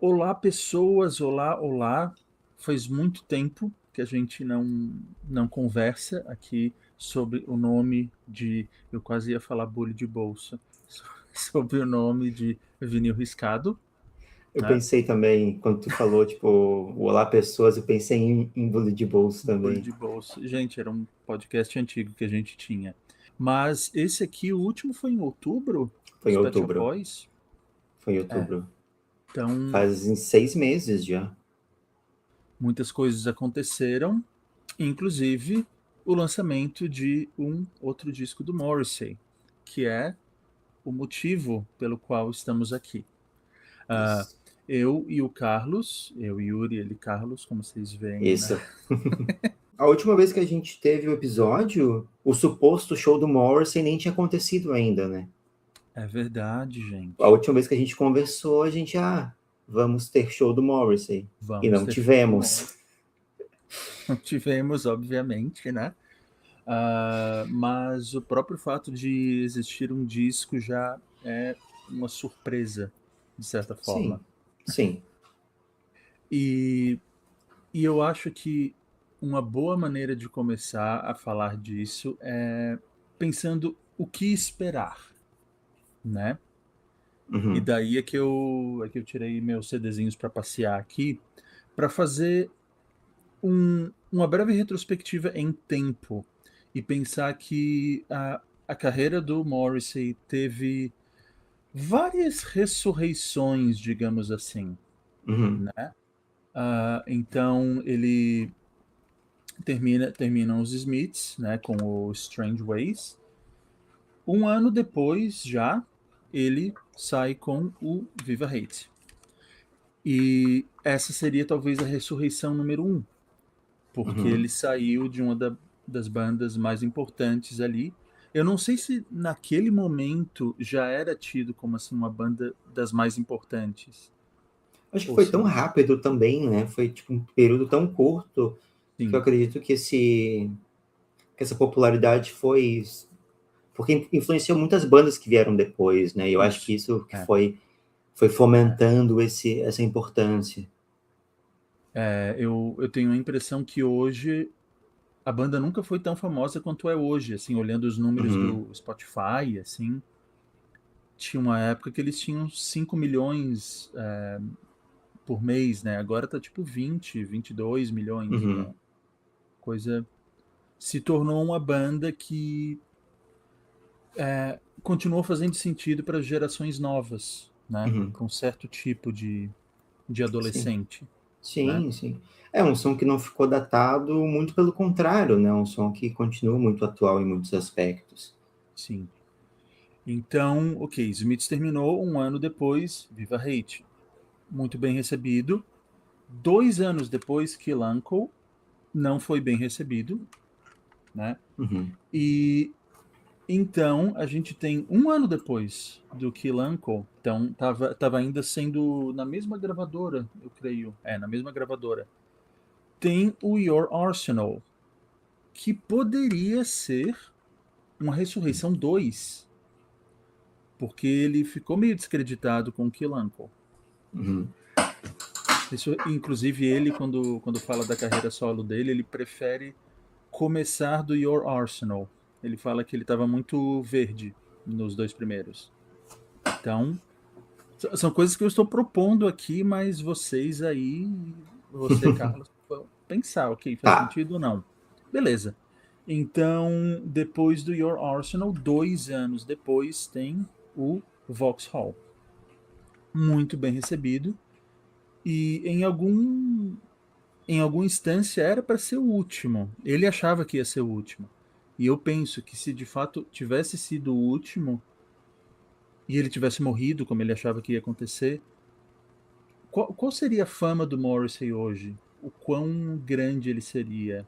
Olá, pessoas, olá, olá. Faz muito tempo que a gente não conversa aqui sobre o nome de. Eu quase ia falar bolha de bolsa. Sobre o nome de vinil riscado, Eu né? pensei também, quando tu falou, tipo, o Olá Pessoas, eu pensei em bullying de bolso Bolha também. de bolsa. Gente, era um podcast antigo que a gente tinha. Mas esse aqui, o último foi em outubro, Foi em os Pet Shop outubro. Boys. Foi em É. outubro. Então, Faz em 6 meses já. muitas coisas aconteceram, inclusive o lançamento de um outro disco do Morrissey, que é o motivo pelo qual estamos aqui. Ah, Isso. eu e o Carlos, eu, Yuri, ele Carlos, como vocês veem, né? Isso. A última vez que a gente teve o episódio, o suposto show do Morrissey nem tinha acontecido ainda, né? É verdade, A gente. última vez que a gente conversou, vamos ter show do Morrissey. E Vamos não ter show do tivemos. Morrissey. Não tivemos, obviamente, né? Mas o próprio fato de existir um disco já é uma surpresa, de certa Sim, forma. sim. E E eu acho que uma boa maneira de começar a falar disso é pensando o que esperar, né? E Uhum. daí é que eu tirei meus CDzinhos para passear aqui, para fazer uma breve retrospectiva em tempo e pensar que a carreira do Morrissey teve várias ressurreições, digamos assim, Uhum. né? Então ele terminam os Smiths, né, com o Strange Ways. Um ano depois, já, ele sai com o Viva Hate. E essa seria talvez a ressurreição número um, porque Uhum. ele saiu de uma das bandas mais importantes ali. Eu não sei se naquele momento já era tido como assim uma banda das mais importantes, Acho que ou foi tão se rápido também, né? Foi tipo um período tão curto que eu sim, acredito que essa popularidade foi porque influenciou muitas bandas que vieram depois, né? E eu acho que isso. isso que É, foi é. fomentando essa importância. Eu tenho a impressão que hoje a banda nunca foi tão famosa quanto é hoje, assim, olhando os números Uhum. do Spotify, assim, tinha uma época que eles tinham 5 milhões por mês, né? Agora tá tipo 22 milhões, Uhum. uma coisa... Se tornou uma banda que continuou fazendo sentido para gerações novas, né? Uhum. Para um certo tipo de Sim. adolescente, né? Sim, sim. É um som que não ficou datado, muito pelo contrário, né? Um som que continua muito atual em muitos aspectos. Sim. Então, ok, Smiths terminou um ano depois, Viva Hate. Muito bem recebido. 2 anos depois, Kill Uncle não foi bem recebido, né? Uhum. E então a gente tem um ano depois do Kill Uncle, então tava ainda sendo na mesma gravadora, eu creio, na mesma gravadora. Tem o Your Arsenal, que poderia ser uma Ressurreição 2, porque ele ficou meio descreditado com o Kill Uncle. Uhum. Isso, inclusive ele, quando fala da carreira solo dele, ele prefere começar do Your Arsenal. Ele fala que ele estava muito verde nos dois primeiros. Então, são coisas que eu estou propondo aqui, mas vocês aí, você, Carlos, vão pensar, ok, faz Tá. sentido ou não. Beleza. Então, depois do Your Arsenal, 2 anos depois, tem o Vauxhall. Muito bem recebido. E em alguma instância era para ser o último. Ele achava que ia ser o último. E eu penso que se de fato tivesse sido o último e ele tivesse morrido como ele achava que ia acontecer, qual seria a fama do Morrissey hoje? O quão grande ele seria?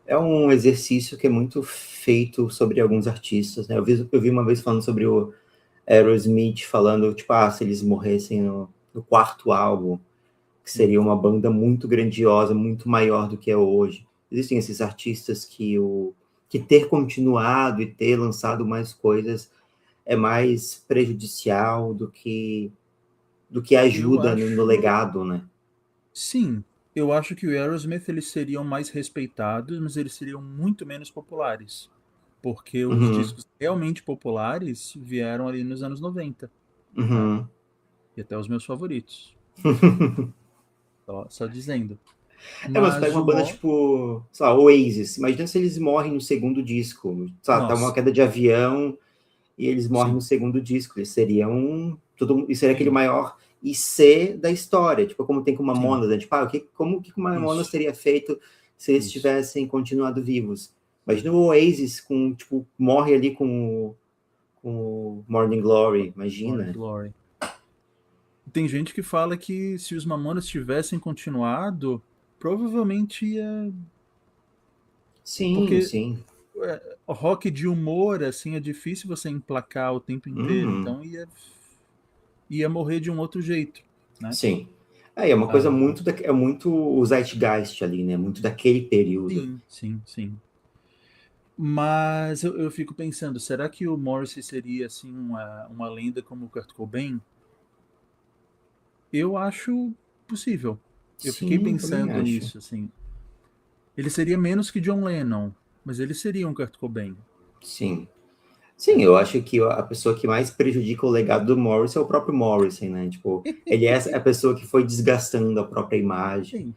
É um exercício que é muito feito sobre alguns artistas, né? Eu vi uma vez falando sobre o Aerosmith, falando, tipo, se eles morressem no quarto álbum, que Sim, seria uma banda muito grandiosa, muito maior do que é hoje. Existem esses artistas que ter continuado e ter lançado mais coisas é mais prejudicial do que do que Eu ajuda no acho, legado, né? sim, eu acho que o Aerosmith eles seriam mais respeitados, mas eles seriam muito menos populares, porque os Uhum, discos realmente populares vieram ali nos anos 90, né? uhum. E até os meus favoritos, só dizendo. Mas pega Mas uma o banda Mo, tipo, sei lá, Oasis. Imagina se eles morrem no segundo disco. Sei lá, tá uma nossa, queda de avião e eles morrem sim, no segundo disco. Eles seriam. Isso seria aquele sim, maior IC da história. Tipo, como tem com sim, Mamonas, né? Tipo, como que o Mamonas isso, teria feito se eles isso. tivessem continuado vivos? Imagina o Oasis com, tipo, morre ali com o Morning Glory, Morning imagina. Glory. Tem gente que fala que se os Mamonas tivessem continuado, provavelmente ia. Sim, Porque sim. rock de humor, assim, é difícil você emplacar o tempo inteiro, Uhum. então ia morrer de um outro jeito, né? Sim. É uma coisa Ah, muito, é muito o zeitgeist ali, né? Muito daquele período. sim, sim, sim. Mas eu fico pensando, será que o Morrissey seria, assim, uma lenda como o Kurt Cobain? Eu acho possível. Eu fiquei Sim, eu também pensando acho. nisso, assim. Ele seria menos que John Lennon, mas ele seria um Kurt Cobain, Sim. Sim, né? eu acho que a pessoa que mais prejudica o legado do Morrison é o próprio Morrison, né? Tipo, ele é a pessoa que foi desgastando a própria imagem. Sim,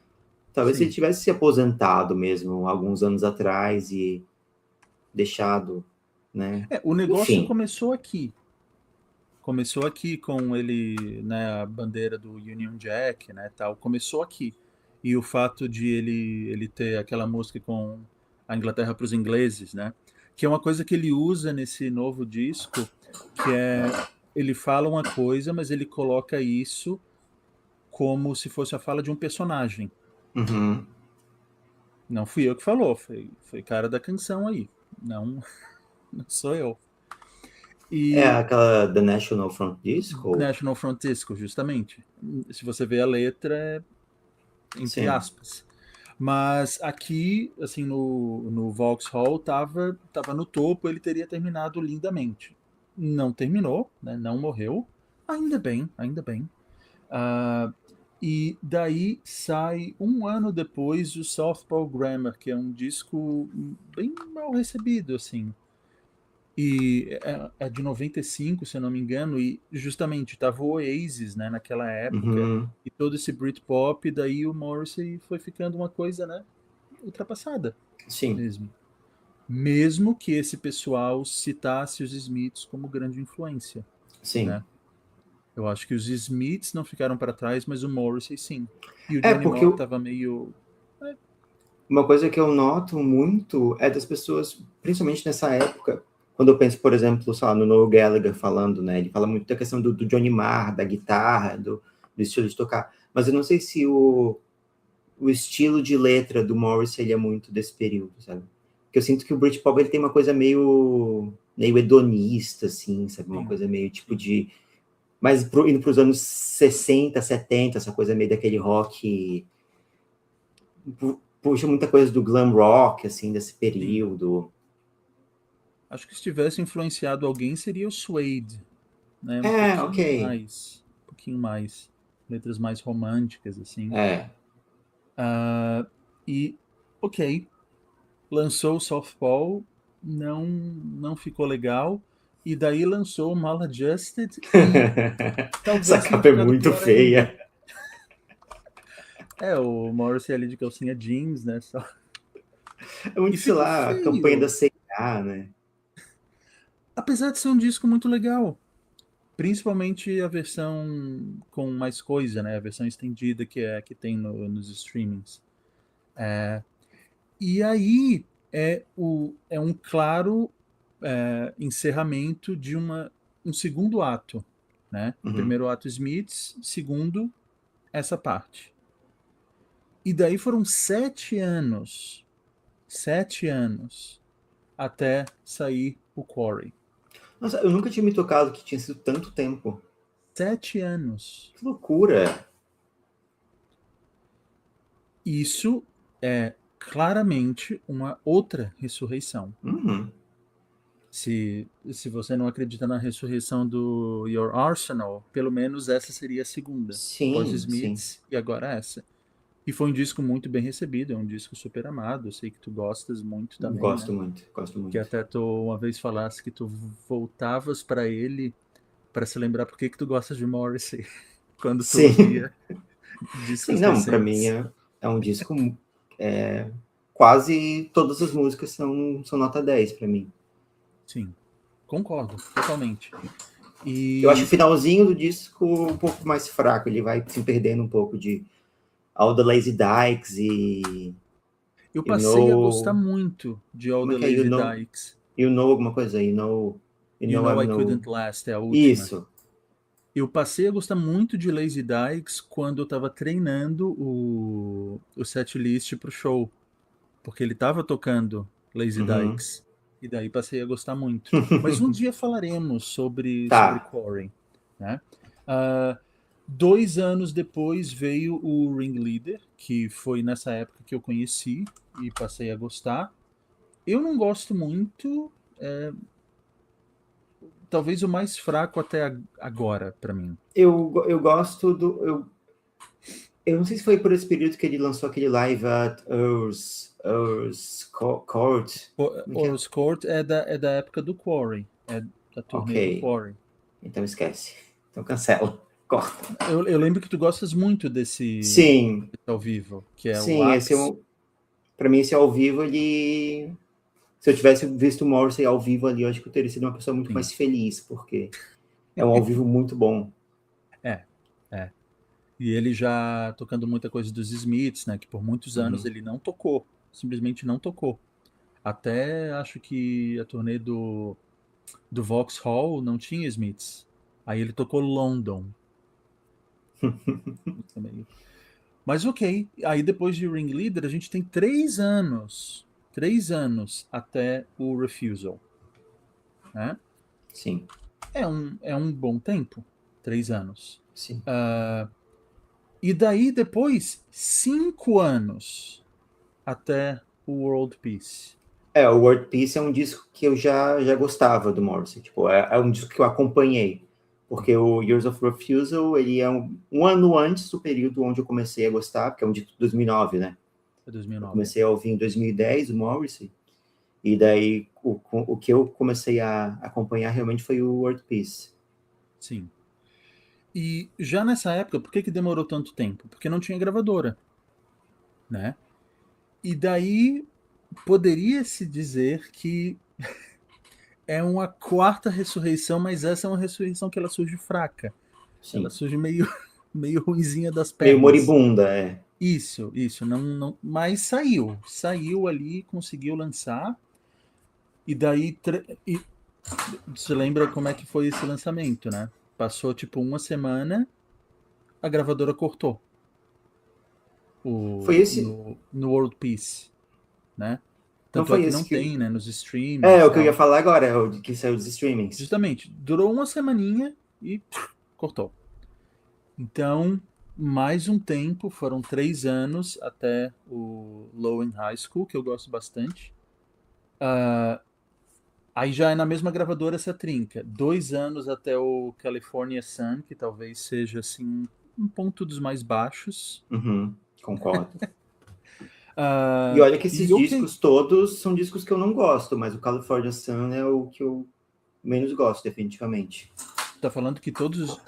Talvez se ele sim. tivesse se aposentado mesmo alguns anos atrás e deixado, né? O negócio Enfim. começou aqui. Começou aqui com ele, né, a bandeira do Union Jack, né, tal. Começou aqui. E o fato de ele ter aquela música com a Inglaterra para os ingleses, né, que é uma coisa que ele usa nesse novo disco, que é ele fala uma coisa, mas ele coloca isso como se fosse a fala de um personagem. Uhum. Não fui eu que falou, foi cara da canção aí. Não, não sou eu. É E aquela The National Front Disco? National Front Disco, justamente. Se você vê a letra, entre Sim. aspas. Mas aqui, assim, no Vauxhall, tava no topo, ele teria terminado lindamente. Não terminou, né? Não morreu. Ainda bem, ainda bem. Ah, e daí sai um ano depois o Southpaw Grammar, que é um disco bem mal recebido, assim. E é de 95, se eu não me engano, e justamente tava o Oasis, né, naquela época, Uhum. e todo esse Britpop, daí o Morrissey foi ficando uma coisa, né, ultrapassada Sim, mesmo. Mesmo que esse pessoal citasse os Smiths como grande influência, sim. né? Eu acho que os Smiths não ficaram para trás, mas o Morrissey sim. E o É, Johnny porque Marr tava meio. É, uma coisa que eu noto muito é das pessoas, principalmente nessa época, quando eu penso, por exemplo, sei lá, no Noel Gallagher falando, né? Ele fala muito da questão do Johnny Marr, da guitarra, do estilo de tocar. Mas eu não sei se o estilo de letra do Morris ele é muito desse período, sabe? Porque eu sinto que o Britpop ele tem uma coisa meio hedonista, assim, sabe? Uma sim, coisa meio tipo sim, de. Mas indo para os anos 60, 70, essa coisa meio daquele rock puxa muita coisa do glam rock, assim, desse sim. período. Acho que se tivesse influenciado alguém seria o Suede, né? É, ok. Um pouquinho mais, letras mais românticas, assim. É. Ah, e, ok, lançou o Softball, não ficou legal, e daí lançou o Maladjusted e Essa talvez tenha capa é ficado muito pior ainda. feia. O Morrissey ali de calcinha jeans, né? É E muito, sei ficou lá, a campanha da feio, C&A, né? apesar de ser um disco muito legal. Principalmente a versão com mais coisa, né? A versão estendida que é que tem nos streamings. E aí é um claro encerramento de um segundo ato, né? Uhum. Primeiro ato Smiths, segundo essa parte. E daí foram 7 anos até sair o Quarry. Nossa, eu nunca tinha me tocado que tinha sido tanto tempo. 7 anos. Que loucura. Isso é claramente uma outra ressurreição. Uhum. Se você não acredita na ressurreição do Your Arsenal, pelo menos essa seria a segunda. Sim, sim. Pós-Smiths e agora essa. E foi um disco muito bem recebido, é um disco super amado. Eu sei que tu gostas muito também, né? Gosto muito, gosto Que muito. até tu uma vez falasse que tu voltavas pra ele para se lembrar por que que tu gostas de Morrissey quando tu Sim, ouvia sim, discos não, pra mim recentes. é um disco, é, quase todas as músicas são nota 10 pra mim. Sim, concordo, totalmente. Eu acho o E finalzinho do disco um pouco mais fraco, ele vai se perdendo um pouco de All the Lazy Dykes e eu You passei a gostar Know, muito de All como é the que é? Lazy Dykes. You Know alguma coisa, You You Know Know I'm I No... Couldn't Last é a última. Isso. Eu passei a gostar muito de Lazy Dykes quando eu tava treinando o set list pro show, porque ele tava tocando Lazy Uhum. Dykes. E daí passei a gostar muito. Mas um dia falaremos sobre Tá. Quarry, né? Ah, 2 anos depois veio o Ringleader, que foi nessa época que eu conheci e passei a gostar. Eu não gosto muito, talvez o mais fraco até agora pra mim. Eu gosto do. Eu não sei se foi por esse período que ele lançou aquele live at Earl's Court. Como é que é? Earl's Court é da época do Quarry, é da turnê do Ok. Quarry. Então esquece. Então cancela. Corta. Eu lembro que tu gostas muito desse Sim. ao vivo, que é o Sim, esse é Axe. um. Pra mim, esse ao vivo, ele. Se eu tivesse visto o Morrissey ao vivo ali, eu acho que eu teria sido uma pessoa muito Sim. mais feliz, porque é um ao vivo muito bom. É, é. E ele já tocando muita coisa dos Smiths, né? Que por muitos anos Uhum. ele não tocou. Simplesmente não tocou. Até acho que a turnê do Vauxhall não tinha Smiths. Aí ele tocou London. Também. Mas ok. Aí depois de Ringleader, a gente tem 3 anos. 3 anos até o Refusal. Né? Sim, É um bom tempo. 3 anos. sim. E daí depois, 5 anos até o World Peace. É, o World Peace é um disco que eu já gostava do Morrissey. Tipo, é um disco que eu acompanhei. Porque o Years of Refusal, ele é um ano antes do período onde eu comecei a gostar, porque é um disco de 2009, né? É Eu 2009, é. comecei a ouvir em 2010 o Morrissey, e daí o que eu comecei a acompanhar realmente foi o World Peace. Sim. E já nessa época, por que que demorou tanto tempo? Porque não tinha gravadora, né? E daí poderia-se dizer que é uma quarta ressurreição, mas essa é uma ressurreição que ela surge fraca. Ela Sim. surge meio, meio ruinzinha das Meio pernas. moribunda, é. Isso, não, mas saiu ali, conseguiu lançar, e daí, você lembra como é que foi esse lançamento, né? Passou tipo uma semana, a gravadora cortou Foi esse. no World Peace, né? Não Tanto é foi que esse não que. tem, né, nos É, streamings o e que eu ia tal. falar agora, é o que saiu dos streamings. Justamente, durou uma semaninha e cortou. Então, mais um tempo, foram 3 anos até o Low in High School, que eu gosto bastante. Aí já é na mesma gravadora essa trinca. 2 anos até o California Sun, que talvez seja assim um ponto dos mais baixos. Uhum, concordo. E olha que esses E ok, discos todos são discos que eu não gosto, mas o California Sun é o que eu menos gosto, definitivamente. tá falando que todos.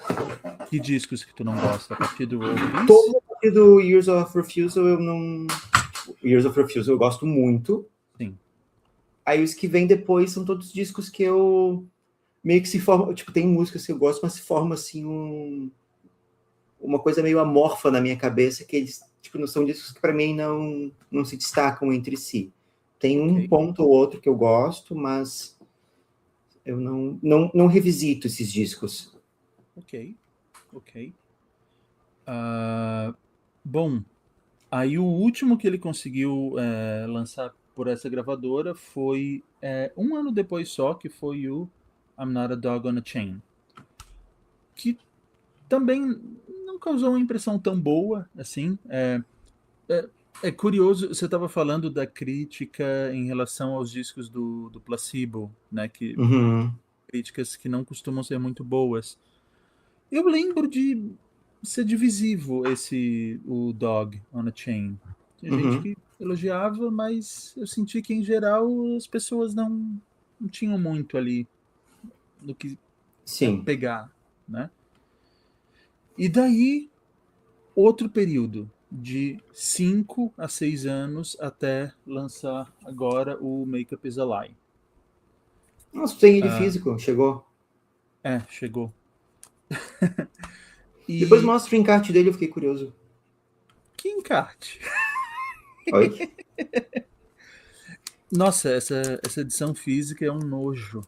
Que discos que tu não gosta? A partir do World Peace? Todo do Years of Refusal eu não. Years of Refusal eu gosto muito. Sim. Aí os que vêm depois são todos discos que eu meio que se forma. Tipo, tem músicas que eu gosto, mas se forma assim uma coisa meio amorfa na minha cabeça, que eles tipo, não são discos que para mim não se destacam entre si. Tem Ok, um ponto ou outro que eu gosto, mas eu não revisito esses discos. ok, ok. Bom, aí o último que ele conseguiu lançar por essa gravadora foi 1 ano depois só, que foi o I'm Not a Dog on a Chain. Que também não causou uma impressão tão boa assim. É curioso, você estava falando da crítica em relação aos discos do Placebo, né? Que Uhum, críticas que não costumam ser muito boas. Eu lembro de ser divisivo o Dog on a Chain. Tinha gente uhum, que elogiava, mas eu senti que em geral as pessoas não tinham muito ali no que sim. pegar, né? E daí outro período de 5 a 6 anos até lançar agora o Makeup is a Lie. Nossa, tem ele Ah, físico, chegou. chegou. Depois E mostra o encarte dele, eu fiquei curioso. que encarte! Oi? Nossa, essa edição física é um nojo.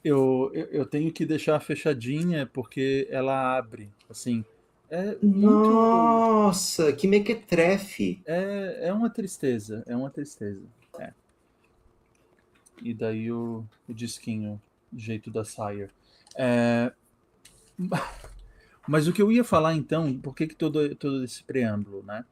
Eu tenho que deixar fechadinha porque ela abre, assim. É muito. Nossa, que mequetrefe. É uma tristeza, é uma tristeza. É. E daí o disquinho, jeito da Sire. É, mas o que eu ia falar então, por que todo esse preâmbulo, né?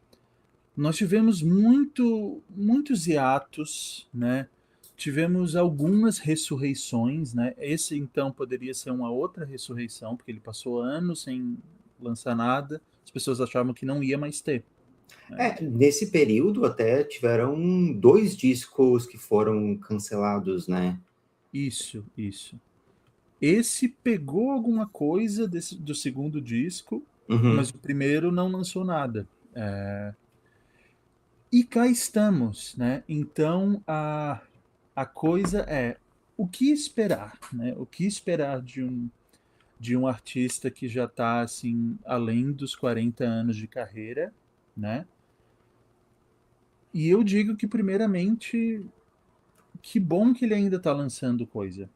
Nós tivemos muitos hiatos, né? Tivemos algumas ressurreições, né? Esse então poderia ser uma outra ressurreição, porque ele passou anos sem lançar nada. As pessoas achavam que não ia mais ter, né? É, nesse período até tiveram 2 discos que foram cancelados, né? Isso. Esse pegou alguma coisa do segundo disco, mas Uhum, o primeiro não lançou nada. E cá estamos, né? Então a coisa é o que esperar, né? O que esperar de um artista que já está assim além dos 40 anos de carreira, né? E eu digo que primeiramente que bom que ele ainda está lançando coisa.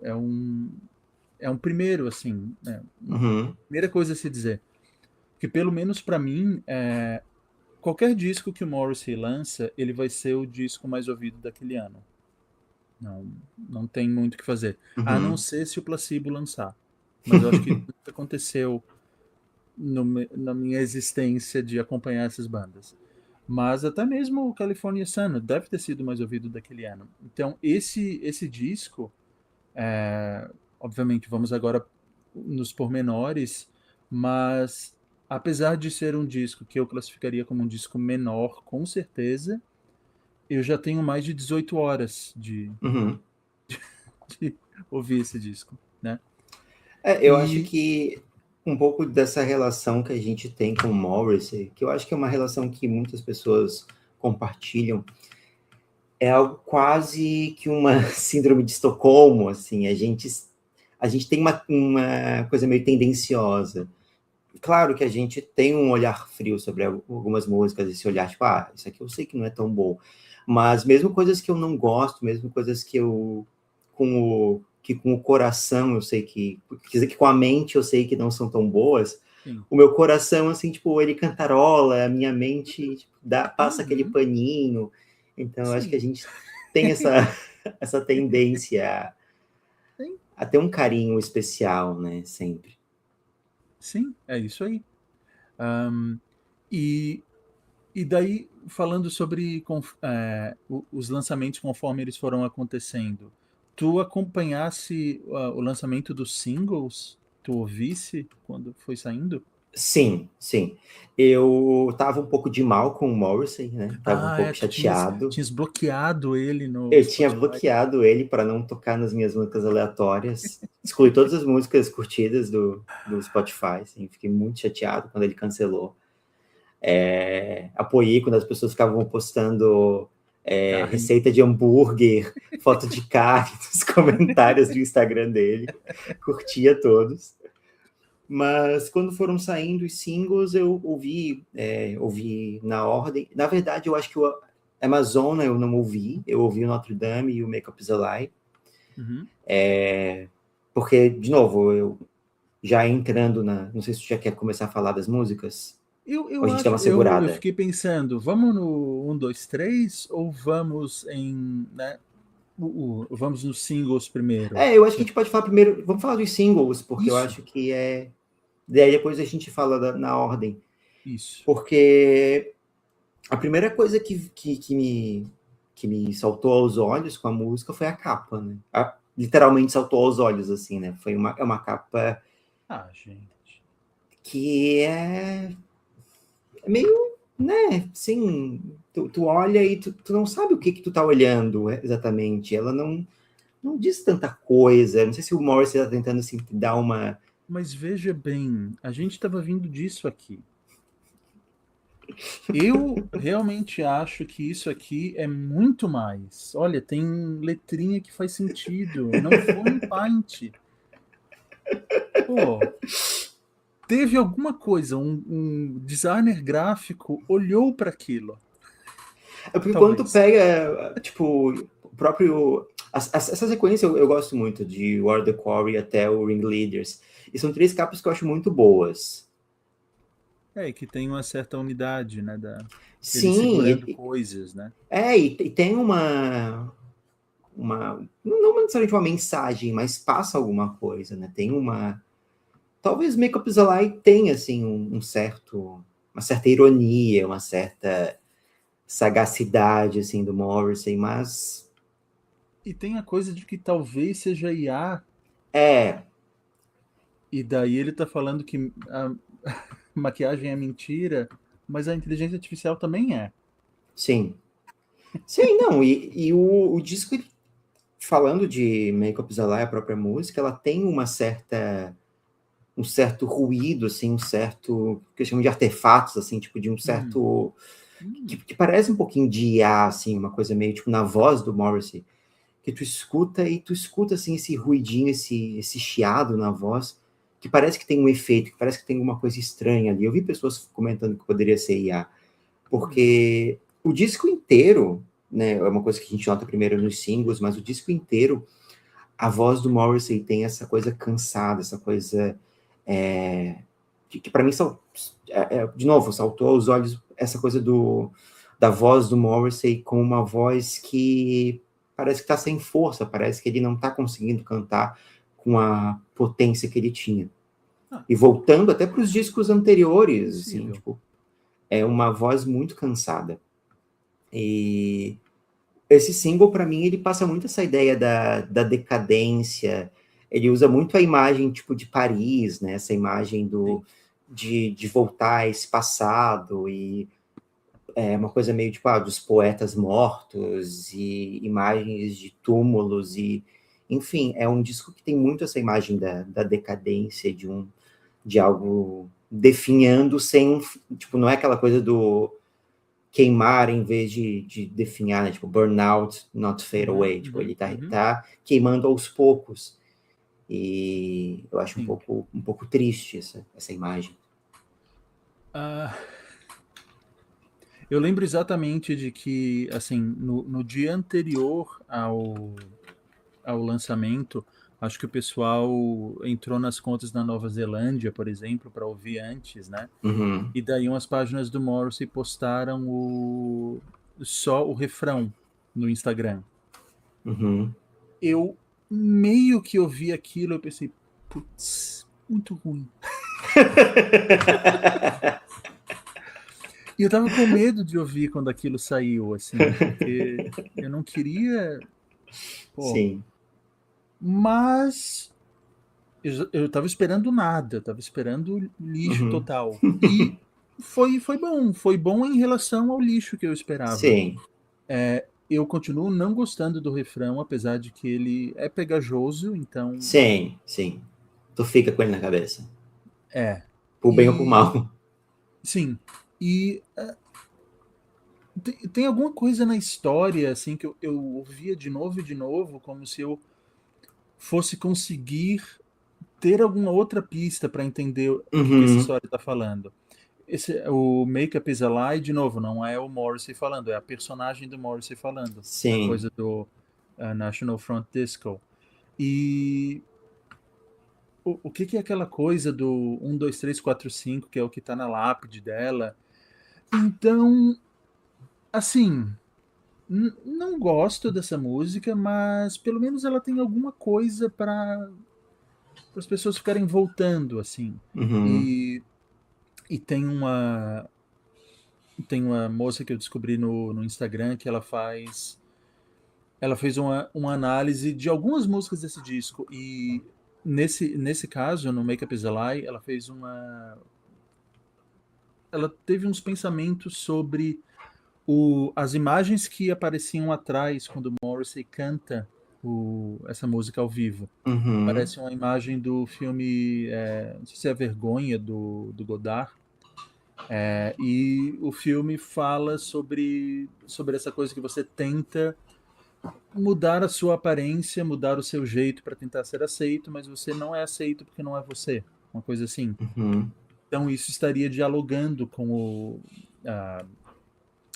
É um primeiro assim, né? uhum. Primeira coisa a se dizer, que pelo menos para mim qualquer disco que o Morrissey lança, ele vai ser o disco mais ouvido daquele ano. Não tem muito o que fazer. A não Uhum. ser se o Placebo lançar. Mas eu acho que nunca aconteceu na minha existência de acompanhar essas bandas. Mas até mesmo o California Sun deve ter sido mais ouvido daquele ano. Então, esse disco, obviamente, vamos agora nos pormenores, mas apesar de ser um disco que eu classificaria como um disco menor, com certeza, eu já tenho mais de 18 horas Uhum. de ouvir esse disco, né? É, eu acho E que um pouco dessa relação que a gente tem com o Morrissey, que eu acho que é uma relação que muitas pessoas compartilham, é algo quase que uma síndrome de Estocolmo, assim, a gente tem uma coisa meio tendenciosa. Claro que a gente tem um olhar frio sobre algumas músicas, esse olhar, tipo, isso aqui eu sei que não é tão bom. Mas mesmo coisas que eu não gosto, mesmo coisas que eu, com o coração, eu sei que, quer dizer que com a mente eu sei que não são tão boas, sim. o meu coração, assim, tipo, ele cantarola, a minha mente, tipo, passa aquele Uhum, paninho. Então, eu acho que a sim. gente tem essa tendência Sim, a ter um carinho especial, né, sempre. sim, é isso aí. Ahm, e, e daí, falando sobre os lançamentos conforme eles foram acontecendo, tu acompanhasse o lançamento dos singles? Tu ouvisse quando foi saindo? Sim, sim. Eu tava um pouco de mal com o Morrissey, né? Tava um pouco Tu tinhas, chateado. tinhas bloqueado ele no Eu tinha Spotify. bloqueado ele para não tocar nas minhas músicas aleatórias. Excluí todas as músicas curtidas do Spotify, assim. Fiquei muito chateado quando ele cancelou. Apoiei quando as pessoas ficavam postando Carne. receita de hambúrguer, foto de carne nos comentários do Instagram dele. Curtia todos. Mas quando foram saindo os singles, eu ouvi na ordem. Na verdade, eu acho que o Amazona eu não ouvi. Eu ouvi o Notre Dame e o Make Up is a Lie. Uhum. Porque, de novo, eu já entrando na... Não sei se você já quer começar a falar das músicas. Ou a Eu gente dá acho, uma eu segurada. fiquei pensando, vamos no um 2 3 ou vamos em, né, vamos nos singles primeiro? Eu acho que a gente pode falar primeiro... Vamos falar dos singles, porque eu Isso. acho que é... Daí depois a gente fala na ordem. Isso. Porque a primeira coisa que me saltou aos olhos com a música foi a capa, né? Literalmente saltou aos olhos, assim, né? É uma capa Ah, gente. que é meio, né? Assim, tu olha e tu não sabe o que tu tá olhando exatamente. Ela não diz tanta coisa. Não sei se o Morrissey tá tentando, assim, dar uma... Mas veja bem, a gente estava vindo disso aqui. Eu realmente acho que isso aqui é muito mais. Olha, tem letrinha que faz sentido. Não foi um paint. Pô, teve alguma coisa, um designer gráfico olhou para aquilo. É porque quando tu Talvez. pega, tipo, o próprio... Essa sequência eu gosto muito, de War the Quarry até o Ringleaders. E são 3 capas que eu acho muito boas. É, que tem uma certa unidade, né, dele Sim, segurando coisas, né? e tem uma... Não necessariamente uma mensagem, mas passa alguma coisa, né? Tem uma... Talvez Make Up is a Lie tenha, assim, uma certa ironia, uma certa sagacidade, assim, do Morrissey, mas... E tem a coisa de que talvez seja IA, É, e daí ele tá falando que a maquiagem é mentira, mas a inteligência artificial também é. sim. Sim, não, e o disco, falando de Make Up is a Lie, a própria música, ela tem um certo ruído, assim, um certo, que eu chamo de artefatos, assim, tipo, de um Hum, certo, hum, que parece um pouquinho de IA, assim, uma coisa meio, tipo, na voz do Morrissey, que tu escuta, assim, esse ruidinho, esse chiado na voz, que parece que tem um efeito, que parece que tem alguma coisa estranha ali. Eu vi pessoas comentando que poderia ser IA, hum. porque o disco inteiro, né, é uma coisa que a gente nota primeiro nos singles, mas o disco inteiro, a voz do Morrissey tem essa coisa cansada, essa coisa que para mim de novo saltou aos olhos essa coisa da voz do Morrissey com uma voz que parece que está sem força, parece que ele não está conseguindo cantar com a potência que ele tinha. Ah, E voltando até para os discos anteriores, assim, possível. tipo, é uma voz muito cansada. E esse single, para mim, ele passa muito essa ideia da decadência. Ele usa muito a imagem, tipo, de Paris, né? Essa imagem Sim. de voltar a esse passado e é uma coisa meio, tipo, dos poetas mortos e imagens de túmulos e... Enfim, é um disco que tem muito essa imagem da decadência, de algo definhando sem... Tipo, não é aquela coisa do queimar em vez de definhar, né? Tipo, burnout, not fade Uhum, away. Tipo, uhum, ele uhum. tá queimando aos poucos. E eu acho Sim. um pouco triste essa imagem. Ah, eu lembro exatamente de que, assim, no dia anterior ao lançamento, acho que o pessoal entrou nas contas da Nova Zelândia, por exemplo, para ouvir antes, né? Uhum, E daí umas páginas do Morrissey postaram só o refrão no Instagram. uhum. Eu meio que ouvi aquilo, eu pensei, putz, muito ruim. E eu tava com medo de ouvir quando aquilo saiu, assim, porque eu não queria, pô, Sim. mas eu tava esperando nada, eu tava esperando lixo Uhum. total. E foi bom em relação ao lixo que eu esperava. Sim. Eu continuo não gostando do refrão, apesar de que ele é pegajoso, então Sim, sim. Tu fica com ele na cabeça. é. Por bem ou por E mal. sim, e tem alguma coisa na história assim que eu ouvia de novo e de novo, como se eu fosse conseguir ter alguma outra pista para entender o que essa Uhum. história está falando. O Make Up Is a Lie, de novo, não é o Morrissey falando, é a personagem do Morrissey falando. É a Sim. coisa do National Front Disco. E o que, que é aquela coisa do 1, 2, 3, 4, 5, que é o que está na lápide dela? Então, assim, não gosto dessa música, mas pelo menos ela tem alguma coisa para as pessoas ficarem voltando, assim. Uhum. E E tem uma moça que eu descobri no Instagram que ela fez uma análise de algumas músicas desse disco e nesse caso, no Make Up Is a Lie, ela teve uns pensamentos sobre as imagens que apareciam atrás quando Morrissey canta essa música ao vivo. Uhum. Parece uma imagem do filme, não sei se é Vergonha, do Godard. E o filme fala sobre essa coisa que você tenta mudar a sua aparência, mudar o seu jeito para tentar ser aceito, mas você não é aceito porque não é você. Uma coisa assim. Uhum. Então isso estaria dialogando com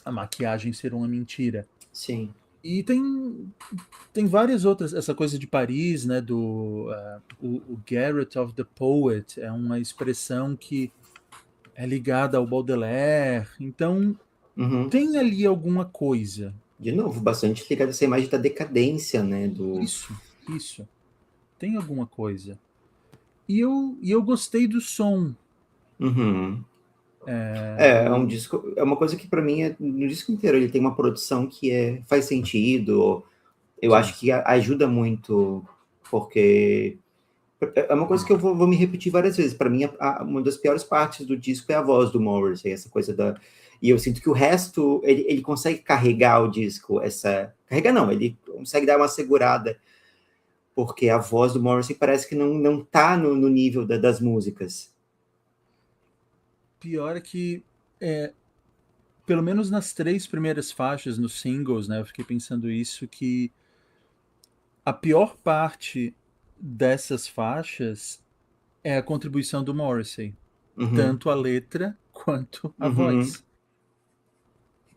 a maquiagem ser uma mentira. Sim. E tem várias outras, essa coisa de Paris, né, o Garret of the Poet, é uma expressão que é ligada ao Baudelaire, então Uhum. tem ali alguma coisa. De novo, bastante ligado a essa imagem da decadência, né? Isso, tem alguma coisa. E eu gostei do som. Uhum. É, É um o, disco, é uma coisa que para mim no disco inteiro ele tem uma produção que faz sentido. Eu sim, acho que ajuda muito, porque é uma coisa que eu vou me repetir várias vezes. Para mim, uma das piores partes do disco é a voz do Morrissey, essa coisa da. E eu sinto que o resto, ele consegue carregar o disco, Carregar não, ele consegue dar uma segurada, porque a voz do Morrissey parece que não tá no nível das músicas. pior é que, pelo menos nas 3 primeiras faixas, nos singles, né, eu fiquei pensando isso, que a pior parte dessas faixas é a contribuição do Morrissey. Uhum, Tanto a letra quanto a uhum, voz.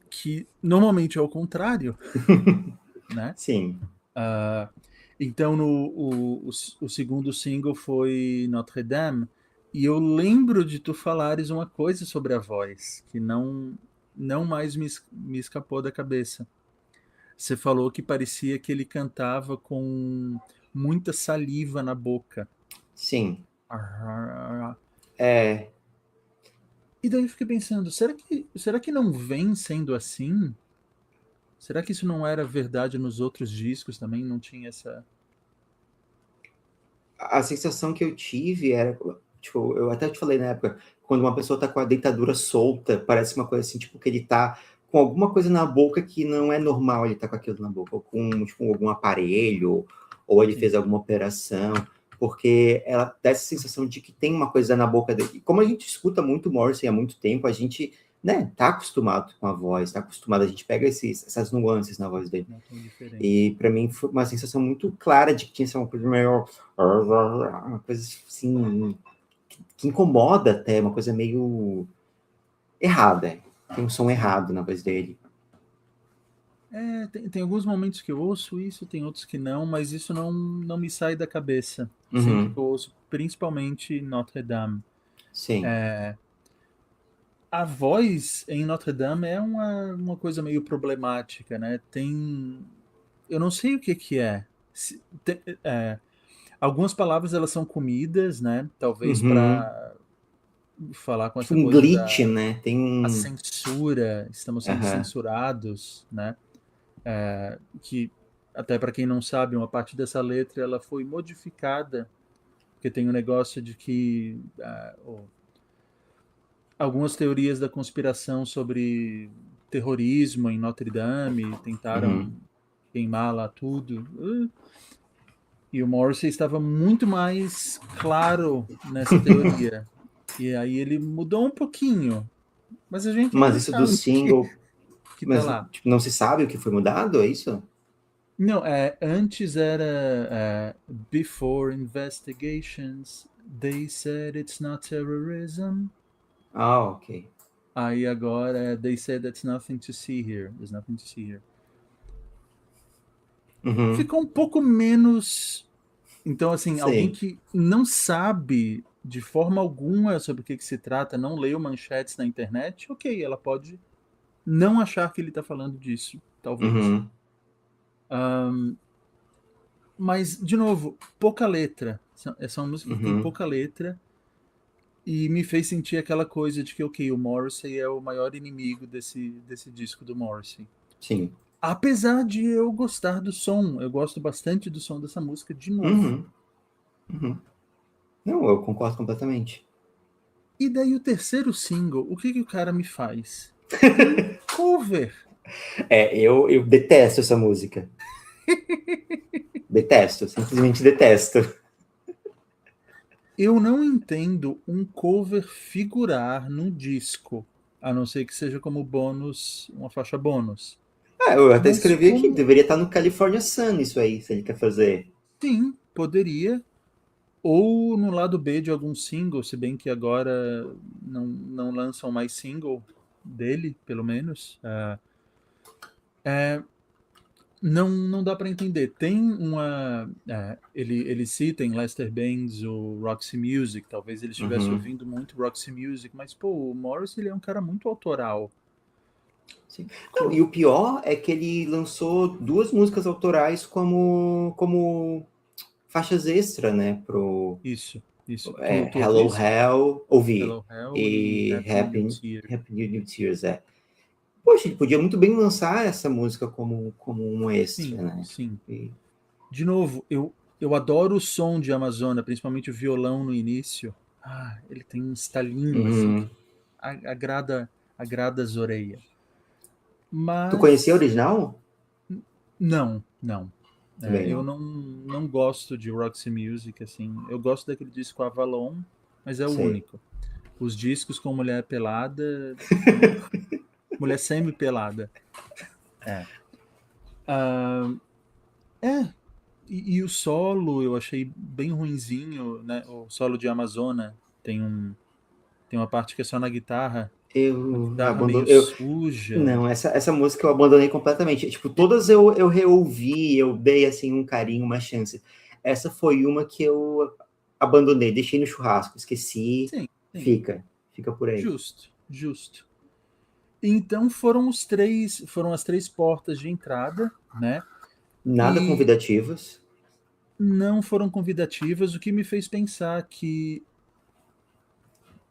Que normalmente é o contrário, né? sim. Ah, então, o segundo single foi Notre Dame, e eu lembro de tu falares uma coisa sobre a voz, que não mais me escapou da cabeça. Você falou que parecia que ele cantava com muita saliva na boca. Sim. É, E daí eu fiquei pensando, será que não vem sendo assim? Será que isso não era verdade nos outros discos também? Não tinha essa. a sensação que eu tive era, tipo, eu até te falei na época, quando uma pessoa tá com a dentadura solta, parece uma coisa assim, tipo, que ele tá com alguma coisa na boca que não é normal ele tá com aquilo na boca, ou com, tipo, algum aparelho, ou ele Sim. fez alguma operação, porque ela dá essa sensação de que tem uma coisa na boca dele. Como a gente escuta muito Morrissey há muito tempo, a gente, né, tá acostumado com a voz, tá acostumado, a gente pega essas nuances na voz dele. Não tão diferente. E para mim foi uma sensação muito clara de que tinha uma coisa meio. Uma coisa assim. Que incomoda até, uma coisa meio errada. Tem um som Sim. errado na voz dele. Tem alguns momentos que eu ouço isso, tem outros que não, mas isso não me sai da cabeça. Sempre Uhum, que eu ouço, principalmente Notre Dame. sim. A voz em Notre Dame é uma coisa meio problemática, né? Eu não sei o que que é. Algumas palavras elas são comidas, né? Talvez Uhum. para falar com Tipo essa um coisa glitch, da né? Tem a um. censura, estamos sendo Aham. censurados, né? Que até para quem não sabe, uma parte dessa letra ela foi modificada, porque tem um negócio de que algumas teorias da conspiração sobre terrorismo em Notre Dame tentaram Uhum. queimar lá tudo. E o Morrissey estava muito mais claro nessa teoria. E aí ele mudou um pouquinho, mas a gente Mas ainda isso do sabe que, single. que tá Mas lá. tipo, não se sabe o que foi mudado, é isso? Não, antes era Before investigations, they said it's not terrorism. Ah, ok. Aí agora they said that's nothing to see here. There's nothing to see here. Uhum. Ficou um pouco menos. Então, assim, alguém Sim. que não sabe de forma alguma sobre o que se trata, não leu manchetes na internet, ok, ela pode não achar que ele está falando disso, talvez. Uhum. Mas, de novo, pouca letra. Essa é uma música que tem Uhum. pouca letra. E me fez sentir aquela coisa de que, ok, o Morrissey é o maior inimigo desse disco do Morrissey. Sim. Apesar de eu gostar do som, eu gosto bastante do som dessa música de novo. Uhum. Uhum. Não, eu concordo completamente. E daí o terceiro single, o que o cara me faz? Um cover. Eu detesto essa música. Detesto, simplesmente detesto. Eu não entendo um cover figurar num disco, a não ser que seja como bônus, uma faixa bônus. Eu até Mas escrevi aqui, como deveria estar no California Sun isso aí, se ele quer fazer. sim, poderia, ou no lado B de algum single, se bem que agora não lançam mais single dele, pelo menos. É, não dá para entender. Tem uma. Ele cita em Lester Bangs o Roxy Music, talvez ele estivesse Uhum. ouvindo muito Roxy Music, mas pô, o Morris ele é um cara muito autoral. Sim. Não, e o pior é que ele lançou 2 músicas autorais como faixas extra, né? Isso. Tu Hello ouviste? Hell, ouvi. Hello Hell e E Happy New Year. Happy New Tears, Poxa, ele podia muito bem lançar essa música como um extra, Sim, né? sim. E, De novo, eu adoro o som de Amazônia, principalmente o violão no início. Ele tem um estalinho assim que uhum. agrada as orelhas. Tu conhecia a Mas original? não. Também Eu não. não gosto de Roxy Music, assim. Eu gosto daquele disco Avalon, mas é o Sei. único. Os discos com mulher pelada, não. Mulher semi-pelada. É. Ah, é. E o solo eu achei bem ruinzinho, né? O solo de Amazônia tem uma parte que é só na guitarra, uma Eu guitarra meio abandono. suja. Não, essa música eu abandonei completamente. Tipo, todas eu reouvi, eu dei assim um carinho, uma chance. Essa foi uma que eu abandonei, deixei no churrasco, esqueci, Sim, sim. fica por aí. Justo. Então foram as três portas de entrada, né? Nada E convidativas. não foram convidativas, o que me fez pensar que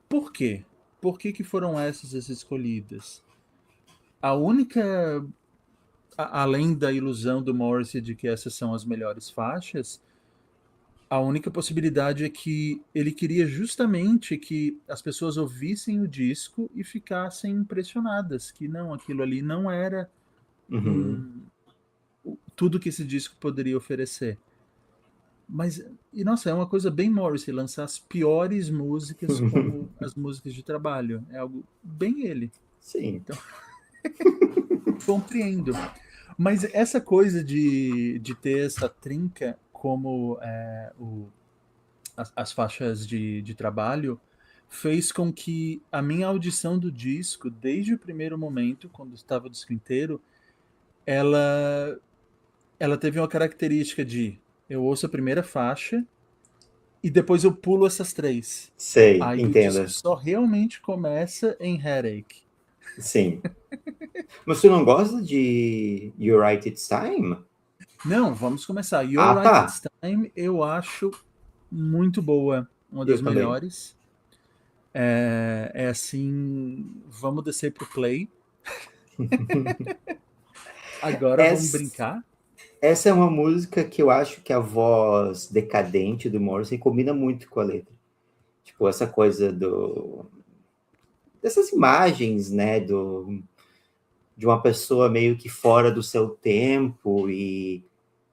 por quê? Por que foram essas as escolhidas? A única, além da ilusão do Morrissey de que essas são as melhores faixas, a única possibilidade é que ele queria justamente que as pessoas ouvissem o disco e ficassem impressionadas, que não, aquilo ali não era Uhum. um, tudo que esse disco poderia oferecer. Mas, e nossa, é uma coisa bem Morrissey, lançar as piores músicas como as músicas de trabalho. É algo bem ele. Sim. Então, compreendo. Mas essa coisa de ter essa trinca como as faixas de trabalho fez com que a minha audição do disco, desde o primeiro momento, quando estava o disco inteiro, ela, ela teve uma característica de eu ouço a primeira faixa e depois eu pulo essas três. Sei, Aí o disco entenda. só realmente começa em Headache. Sim. Mas tu não gosta de You Right It's Time? Não, vamos começar. You're Ah, Right tá. It's Time eu acho muito boa, uma das Eu também. melhores. É assim, vamos descer pro play. Agora vamos Essa, brincar. essa é uma música que eu acho que a voz decadente do Morrissey combina muito com a letra. Tipo, essa coisa dessas imagens, né, de uma pessoa meio que fora do seu tempo e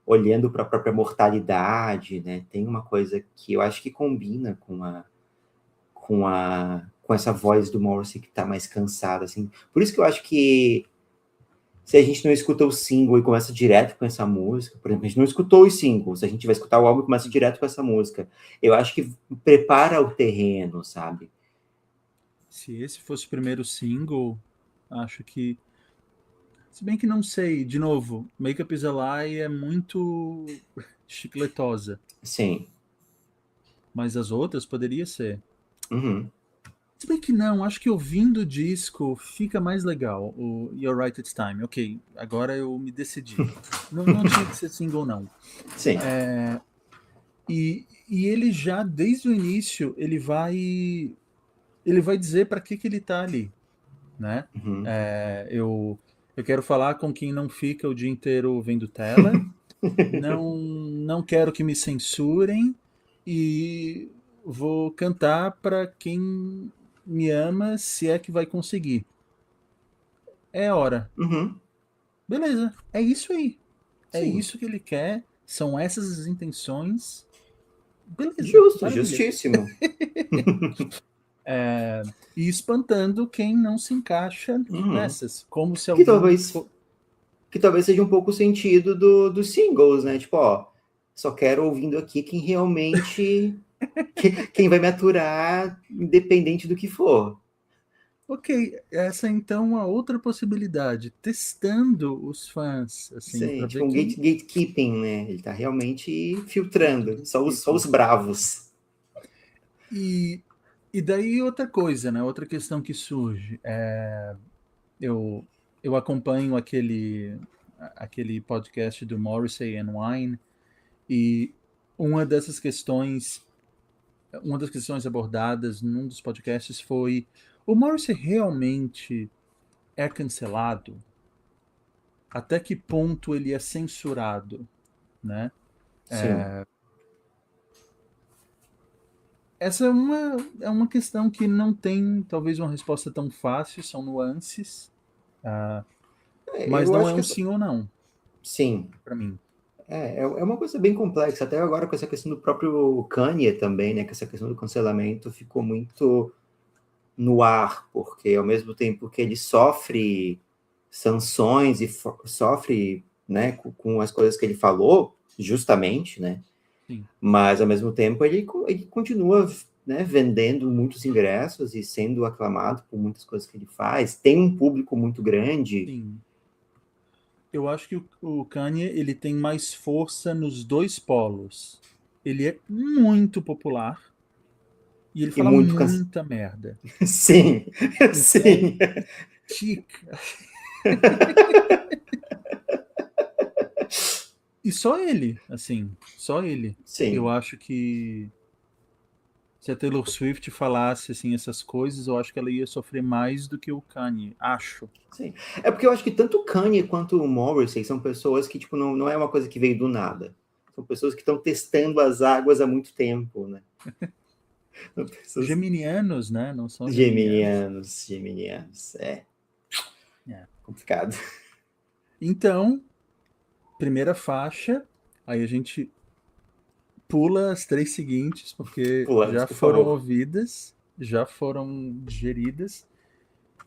olhando para a própria mortalidade, né? Tem uma coisa que eu acho que combina com essa voz do Morrissey que está mais cansada, assim. Por isso que eu acho que se a gente não escuta o single e começa direto com essa música, por exemplo, a gente não escutou os singles, a gente vai escutar o álbum e começa direto com essa música. Eu acho que prepara o terreno, sabe? Se esse fosse o primeiro single, acho que. Se bem que não sei, de novo, Make Up Is a Lie é muito chicletosa, Sim. mas as outras poderia ser. Uhum. Se bem que não, acho que ouvindo o disco fica mais legal, o You're Right It's Time. Ok, agora eu me decidi. Não tinha que ser single, não. Sim. E ele já, desde o início, ele vai. ele vai dizer para que ele está ali, né? Uhum. Eu quero falar com quem não fica o dia inteiro vendo tela, não quero que me censurem e vou cantar para quem me ama, se é que vai conseguir. É hora. Uhum. Beleza, é isso aí. É Sim. isso que ele quer, são essas as intenções. Beleza, Justo, maravilha. justíssimo. E espantando quem não se encaixa Uhum. nessas. Como se Que alguém. talvez, que talvez seja um pouco o sentido dos singles, né? Tipo, ó, só quero ouvindo aqui quem realmente. Quem vai me aturar, independente do que for. Ok, essa então é a outra possibilidade. Testando os fãs, assim, Sim, para tipo ver um quem. gatekeeping, né? Ele tá realmente Muito filtrando. Só gatekeeping. os bravos. E, e daí outra coisa, né? Outra questão que surge. Eu, eu acompanho aquele podcast do Morrissey and Wine, e uma dessas questões, uma das questões abordadas num dos podcasts foi: o Morrissey realmente é cancelado? Até que ponto ele é censurado, né? Sim. Essa é uma questão que não tem talvez uma resposta tão fácil, são nuances, mas Eu não é acho que um sim ou não sim. para mim. É uma coisa bem complexa. Até agora com essa questão do próprio Kanye também, né? Que essa questão do cancelamento ficou muito no ar, porque ao mesmo tempo que ele sofre sanções e sofre, né, com as coisas que ele falou, justamente, né? Sim, Mas ao mesmo tempo ele continua, né, vendendo muitos ingressos e sendo aclamado por muitas coisas que ele faz, tem um público muito grande. sim. Eu acho que o Kanye ele tem mais força nos dois polos. Ele é muito popular e ele E fala muito muita merda. sim, Então, sim, tica. E só ele, assim, só ele. Eu sim, acho que se a Taylor Swift falasse assim essas coisas, eu acho que ela ia sofrer mais do que o Kanye. Acho. sim. É porque eu acho que tanto o Kanye quanto o Morrissey são pessoas que, tipo, não é uma coisa que veio do nada. São pessoas que estão testando as águas há muito tempo, né? São pessoas Geminianos, né? Não são geminianos. geminianos. É É. complicado. Então, primeira faixa, aí a gente pula as três seguintes, porque Pulamos, já por foram favor. ouvidas, já foram digeridas.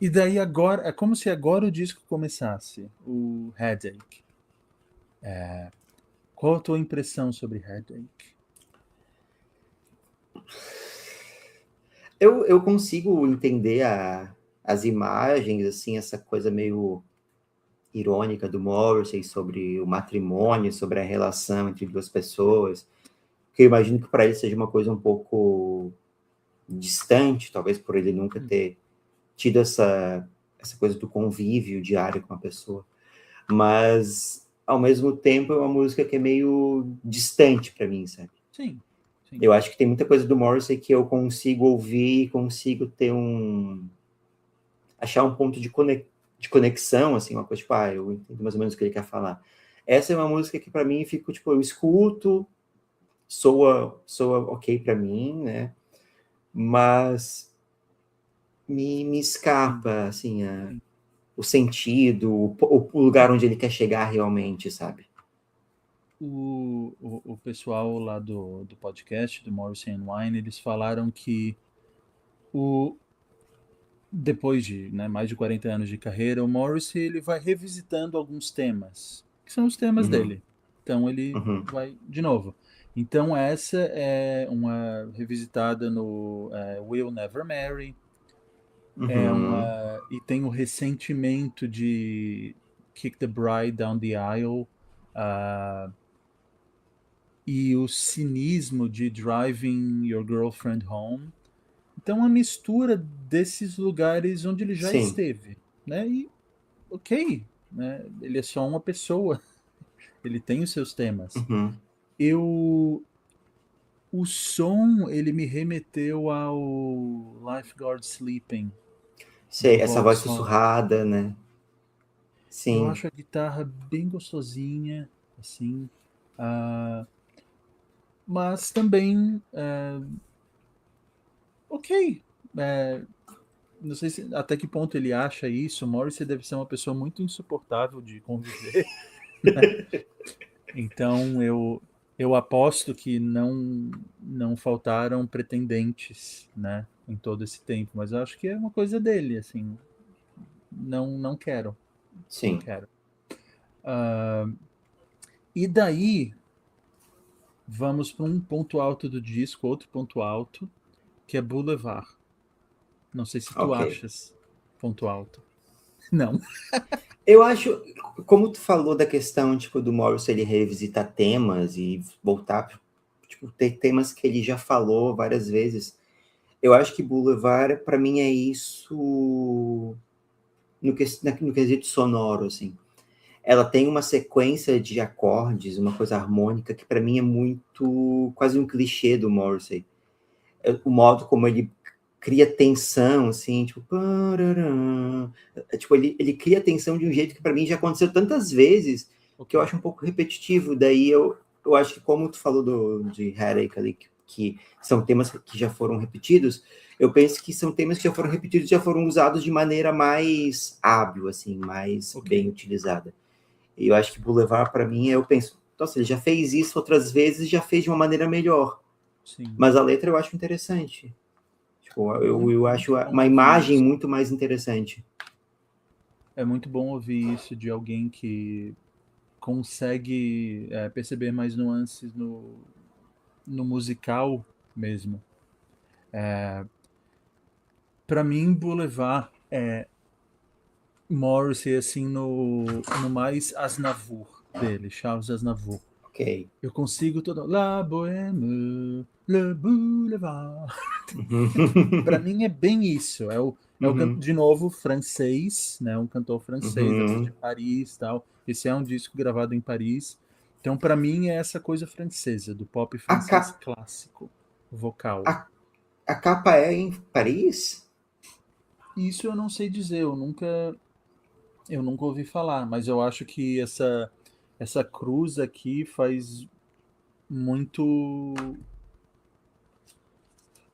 E daí agora, é como se agora o disco começasse, o Headache. Qual a tua impressão sobre Headache? Eu consigo entender as imagens, assim, essa coisa meio irônica do Morrissey sobre o matrimônio, sobre a relação entre duas pessoas, que eu imagino que para ele seja uma coisa um pouco distante, talvez por ele nunca ter tido essa coisa do convívio diário com a pessoa. Mas, ao mesmo tempo, é uma música que é meio distante para mim, sabe? Sim, sim. Eu acho que tem muita coisa do Morrissey que eu consigo ouvir, consigo ter achar um ponto de conexão, assim, uma coisa tipo, eu entendo mais ou menos o que ele quer falar. Essa é uma música que para mim fica, tipo, eu escuto, soa ok para mim, né? Mas me Sim, escapa, assim, sim. o sentido, o lugar onde ele quer chegar realmente, sabe? O pessoal lá do podcast, do Morrissey and Wine, eles falaram que o, depois de, né, mais de 40 anos de carreira, o Morrissey ele vai revisitando alguns temas, que são os temas Uhum, dele. Então ele uhum, vai de novo. Então essa é uma revisitada no We'll Never Marry, uhum. e tem o ressentimento de Kick the Bride Down the Aisle, uh, e o cinismo de Driving Your Girlfriend Home. Então, uma mistura desses lugares onde ele já Sim. esteve, né? E ok, né? Ele é só uma pessoa, ele tem os seus temas. Uhum, Eu, o som ele me remeteu ao Lifeguard Sleeping, Sei, do essa Bob voz Song. sussurrada, né? Eu Sim, acho a guitarra bem gostosinha, assim, ah, mas também ok. É, não sei até que ponto ele acha isso. O Morrissey deve ser uma pessoa muito insuportável de conviver. Então eu aposto que não faltaram pretendentes, né, em todo esse tempo. Mas eu acho que é uma coisa dele, assim. Não quero, não sim. quero. Ah, e daí vamos para um ponto alto do disco, outro ponto alto, que é Boulevard. Não sei se tu Ok. achas ponto alto. Não. Eu acho, como tu falou da questão, tipo, do Morrison ele revisitar temas e voltar, tipo, ter temas que ele já falou várias vezes. Eu acho que Boulevard, para mim, é isso no quesito sonoro, assim. Ela tem uma sequência de acordes, uma coisa harmônica que para mim é muito quase um clichê do Morrissey. O modo como ele cria tensão, assim, tipo, tipo ele cria tensão de um jeito que para mim já aconteceu tantas vezes que eu Ok. acho um pouco repetitivo. Daí eu acho que como tu falou de Headache ali, que são temas que já foram repetidos, eu penso que são temas que já foram repetidos, já foram usados de maneira mais hábil, assim, mais Ok. bem utilizada. E eu acho que Boulevard, para mim, eu penso, nossa, ele já fez isso outras vezes, já fez de uma maneira melhor. Sim. Mas a letra eu acho interessante. Tipo, eu Muito acho bom uma ouvir imagem isso. muito mais interessante. É muito bom ouvir isso de alguém que consegue perceber mais nuances no musical mesmo. Para mim, Boulevard é Morrissey assim no mais Aznavour dele, Charles Aznavour. Ok. Eu consigo toda La Bohème, Le Boulevard. Para Uhum. mim é bem isso. Uhum. De novo francês, né? Um cantor francês, de Uhum. Paris, tal. Esse é um disco gravado em Paris. Então, para mim é essa coisa francesa, do pop A, francês capa, clássico, vocal. a, a capa é em Paris? Isso eu não sei dizer, eu nunca ouvi falar, mas eu acho que essa cruz aqui faz muito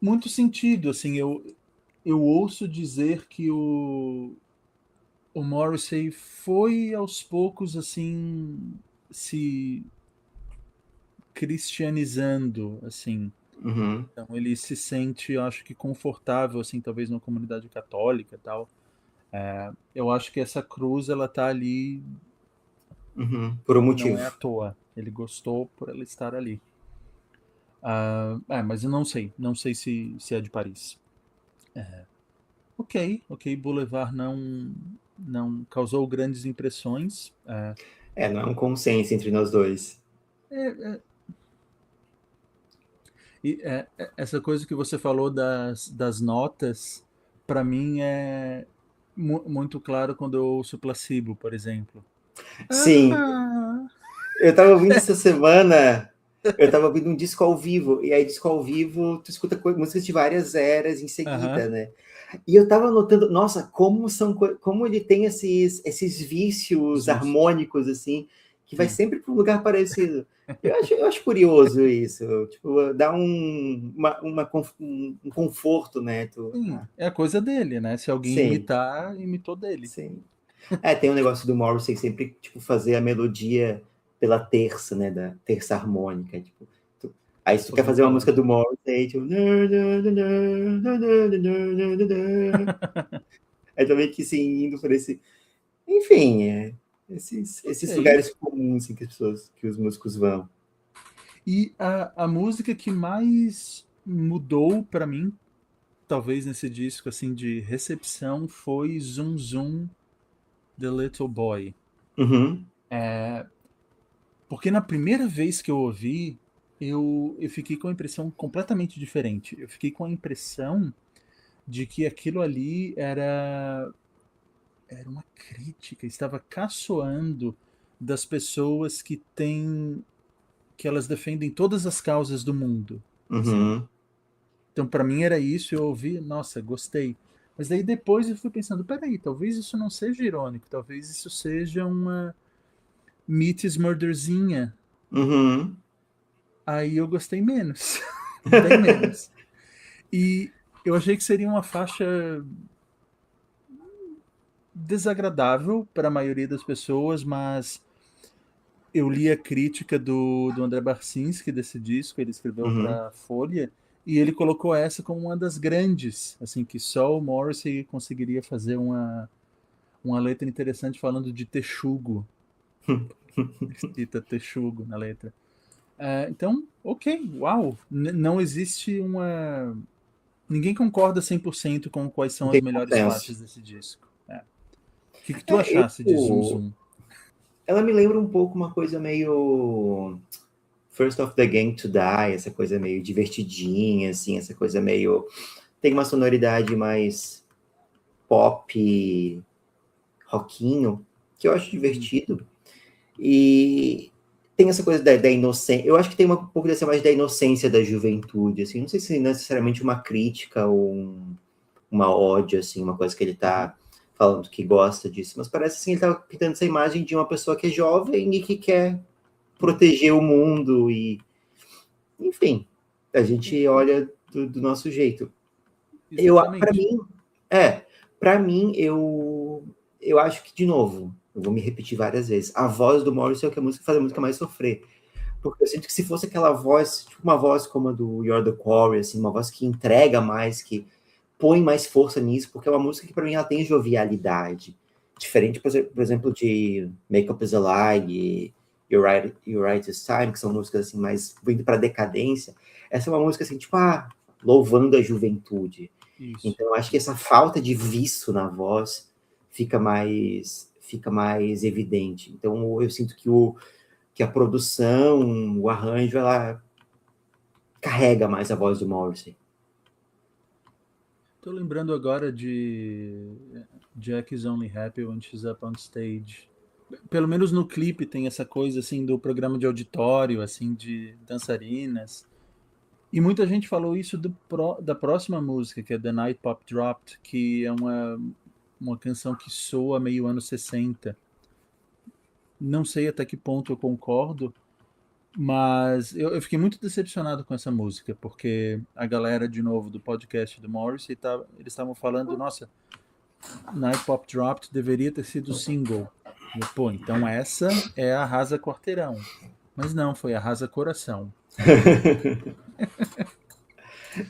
muito sentido, assim, eu ouço dizer que o Morrissey foi aos poucos assim se cristianizando, assim. Uhum. Então ele se sente, eu acho que confortável, assim, talvez na comunidade católica e tal. Eu acho que essa cruz ela tá ali, Uhum. Por um não é à motivo. toa. Ele gostou por ela estar ali. Mas eu não sei se é de Paris. Ok, ok, Boulevard não causou grandes impressões. É, não é um consenso entre nós dois. É, essa coisa que você falou das notas, para mim é muito claro quando eu ouço Placebo, por exemplo. Sim, Ah, eu tava ouvindo essa semana, eu tava ouvindo um disco ao vivo, e aí disco ao vivo, tu escuta músicas de várias eras em aham, seguida, né? E eu tava notando, nossa, como ele tem esses os vícios vícios. harmônicos, assim, que vai Sim, sempre para um lugar parecido. Eu acho curioso isso, tipo, dá um conforto, né? sim, é a coisa dele, né? Se alguém Sim, imitar, imitou dele. sim. É, tem um negócio do Morrissey sempre, tipo, fazer a melodia pela terça, né? Da terça harmônica, tipo. Aí se tu quer fazer uma música Exatamente. do Morrissey, tipo... Aí também que sim, indo por esse... Enfim, esses Ok. lugares comuns assim, que as pessoas, que os músicos vão. E a música que mais mudou pra mim, talvez nesse disco assim de recepção, foi Zoom Zoom The Little Boy. Uhum, Porque na primeira vez que eu ouvi, eu fiquei com a impressão completamente diferente. Eu fiquei com a impressão de que aquilo ali era uma crítica, estava caçoando das pessoas que elas defendem todas as causas do mundo, assim. uhum, Então, para mim era isso, eu ouvi, nossa, gostei. Mas daí depois eu fui pensando, peraí, talvez isso não seja irônico, talvez isso seja uma Meet Murderzinha. Uhum. Aí eu gostei menos, bem menos. E eu achei que seria uma faixa desagradável para a maioria das pessoas, mas eu li a crítica do André Barcinski desse disco, ele escreveu Uhum. para Folha, e ele colocou essa como uma das grandes, assim, que só o Morrissey conseguiria fazer uma letra interessante falando de texugo. Cita texugo na letra. Então, ok, uau, não existe uma... Ninguém concorda 100% com quais Não são as tem melhores consenso. faixas desse disco. O que tu É, achasse de Zoom Zoom? ela me lembra um pouco uma coisa meio First of the Gang to Die, essa coisa meio divertidinha, assim, essa coisa meio... Tem uma sonoridade mais pop, rockinho, que eu acho divertido. E tem essa coisa da inocência. Eu acho que tem um pouco dessa mais da inocência da juventude, assim. Não sei se necessariamente uma crítica ou uma ódio, assim, uma coisa que ele tá falando que gosta disso, mas parece assim, ele tá pintando essa imagem de uma pessoa que é jovem e que quer proteger o mundo e, enfim, a gente olha do nosso jeito. Para Exatamente. mim, para mim, eu acho que, de novo, eu vou me repetir várias vezes, a voz do Morrison é o que a música faz a música mais sofrer. Porque eu sinto que se fosse aquela voz, tipo uma voz como a do You're the Quarry, assim, uma voz que entrega mais, que põe mais força nisso, porque é uma música que para mim ela tem jovialidade. Diferente, por exemplo, de Make Up Is a Lie, You're Right This Time, que são músicas assim mais vindo para decadência. Essa é uma música assim, tipo, louvando a juventude. Isso. Então, eu acho que essa falta de viço na voz fica mais evidente. Então, eu sinto que a produção, o arranjo, ela carrega mais a voz do Morrissey. Tô lembrando agora de Jack is Only Happy When She's Up on Stage. Pelo menos no clipe tem essa coisa assim do programa de auditório, assim, de dançarinas. E muita gente falou isso da próxima música, que é The Night Pop Dropped, que é uma canção que soa meio anos 60. Não sei até que ponto eu concordo, mas eu fiquei muito decepcionado com essa música, porque a galera, de novo, do podcast do Morrissey, eles estavam falando, nossa, Night Pop Dropped deveria ter sido single. Pô, então essa é a Arrasa Quarteirão. Mas não, foi Arrasa Coração.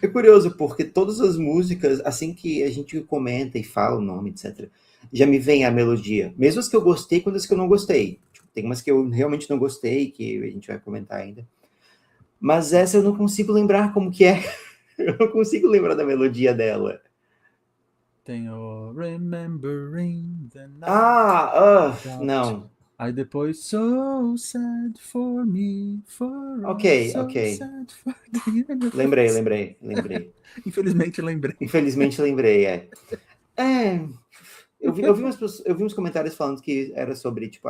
É curioso, porque todas as músicas, assim que a gente comenta e fala o nome, etc., já me vem a melodia. Mesmo as que eu gostei, quanto as que eu não gostei. Tipo, tem umas que eu realmente não gostei, que a gente vai comentar ainda. Mas essa eu não consigo lembrar como que é. Eu não consigo lembrar da melodia dela. Tem o Remembering the Night Dropped. Não. Aí depois, So sad for me, for Ok, all, ok. so sad for the universe. Lembrei. Infelizmente lembrei. Infelizmente lembrei, eu vi uns comentários falando que era sobre, tipo,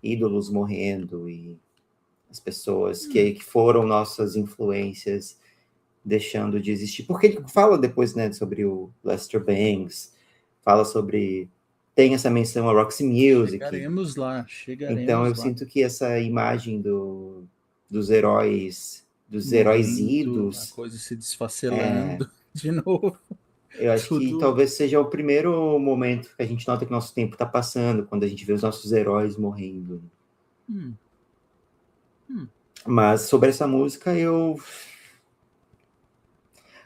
ídolos morrendo e as pessoas que foram nossas influências deixando de existir. Porque ele fala depois, né, sobre o Lester Bangs, fala sobre... Tem essa menção a Roxy Music. Então eu Chegaremos lá. sinto que essa imagem dos heróis Morrendo, a idos, coisa se desfacelando de novo. eu acho que Tudo. talvez seja o primeiro momento que a gente nota que nosso tempo está passando, quando a gente vê os nossos heróis morrendo. Hum, hum. Mas sobre essa música,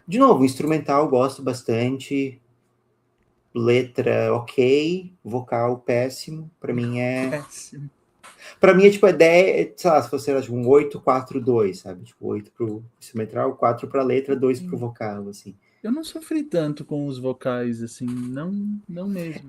de novo, instrumental gosto bastante, letra ok, vocal péssimo, para mim Péssimo. tipo 10, sei lá, se fosse tipo, um 8-4-2, sabe? Tipo, 8 pro instrumental, 4 pra letra, 2 pro vocal, assim. Eu não sofri tanto com os vocais, assim, não mesmo.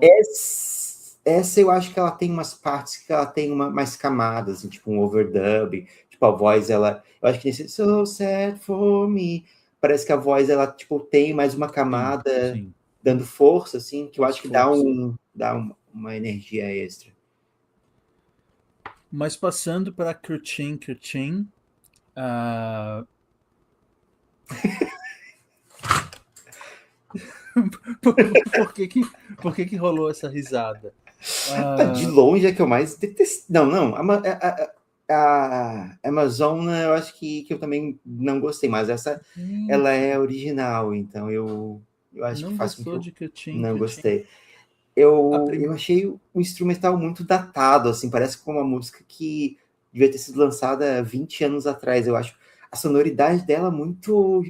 Essa eu acho que ela tem umas partes que ela tem mais camadas, assim, tipo um overdub, tipo a voz, eu acho que nesse So Sad For Me, parece que a voz, ela, tipo, tem mais uma Sim, camada sim. dando força, assim, que eu Mais acho que força. dá uma energia extra. Mas passando para Kerchin, Kerchin, Por que que rolou essa risada? De longe é que eu mais detesto. Não. A Amazona eu acho que eu também não gostei, mas essa ela Gente, é original, então eu acho que não faz com que gostou eu de Kutin, não Kutin? gostei. A Eu prim... achei o instrumental muito datado, assim, parece que uma música que devia ter sido lançada 20 anos atrás. Eu acho a sonoridade dela muito,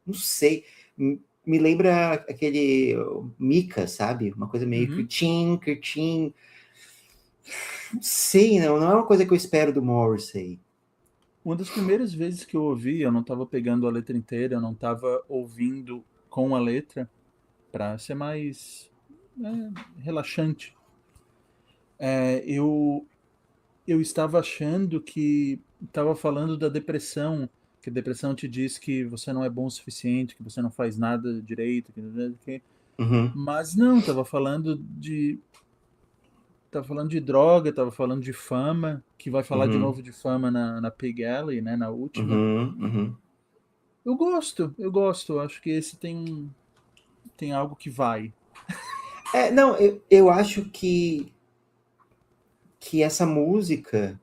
não sei, me lembra aquele Mika, sabe? Uma coisa meio Uhum. curtim, não sei, não é uma coisa que eu espero do Morrissey. Uma das primeiras vezes que eu ouvi, eu não estava pegando a letra inteira, eu não estava ouvindo com a letra, para ser mais relaxante. Eu estava achando que estava falando da depressão, que a depressão te diz que você não é bom o suficiente, que você não faz nada direito, Uhum, mas não, tava falando de droga, tava falando de fama, que vai falar de uhum, novo de fama na Pig Alley, né, na última. uhum. Eu gosto, acho que esse tem algo que vai. Não, eu acho que essa música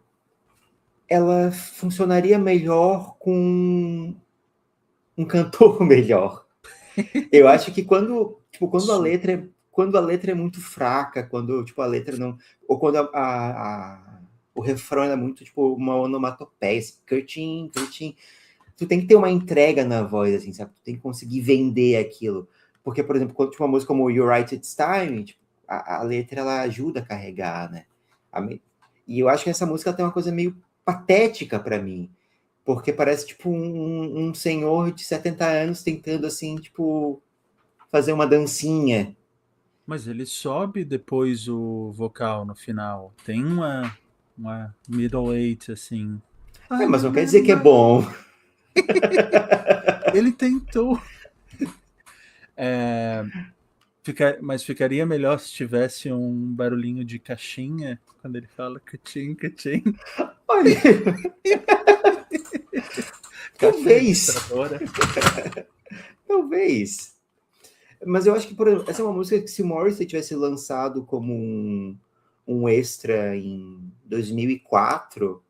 ela funcionaria melhor com um cantor melhor. Eu acho que Su- quando a letra é muito fraca, quando tipo a letra não, ou quando o refrão é muito tipo uma onomatopeia, assim, curtinho, tu tem que ter uma entrega na voz, assim, sabe? Tu tem que conseguir vender aquilo. Porque, por exemplo, quando tipo, uma música como You Right It's Time, tipo, a letra ela ajuda a carregar, né? E eu acho que essa música tem uma coisa meio patética para mim. Porque parece tipo um senhor de 70 anos tentando assim, tipo, fazer uma dancinha. Mas ele sobe depois o vocal no final. Tem uma middle eight, assim. Mas não quer dizer que é bom. Ele tentou. Mas ficaria melhor se tivesse um barulhinho de caixinha quando ele fala catim, catim. Olha, Caixa talvez, registradora. talvez. Mas eu acho que, por exemplo, essa é uma música que se o Morrissey tivesse lançado como um extra em 2004,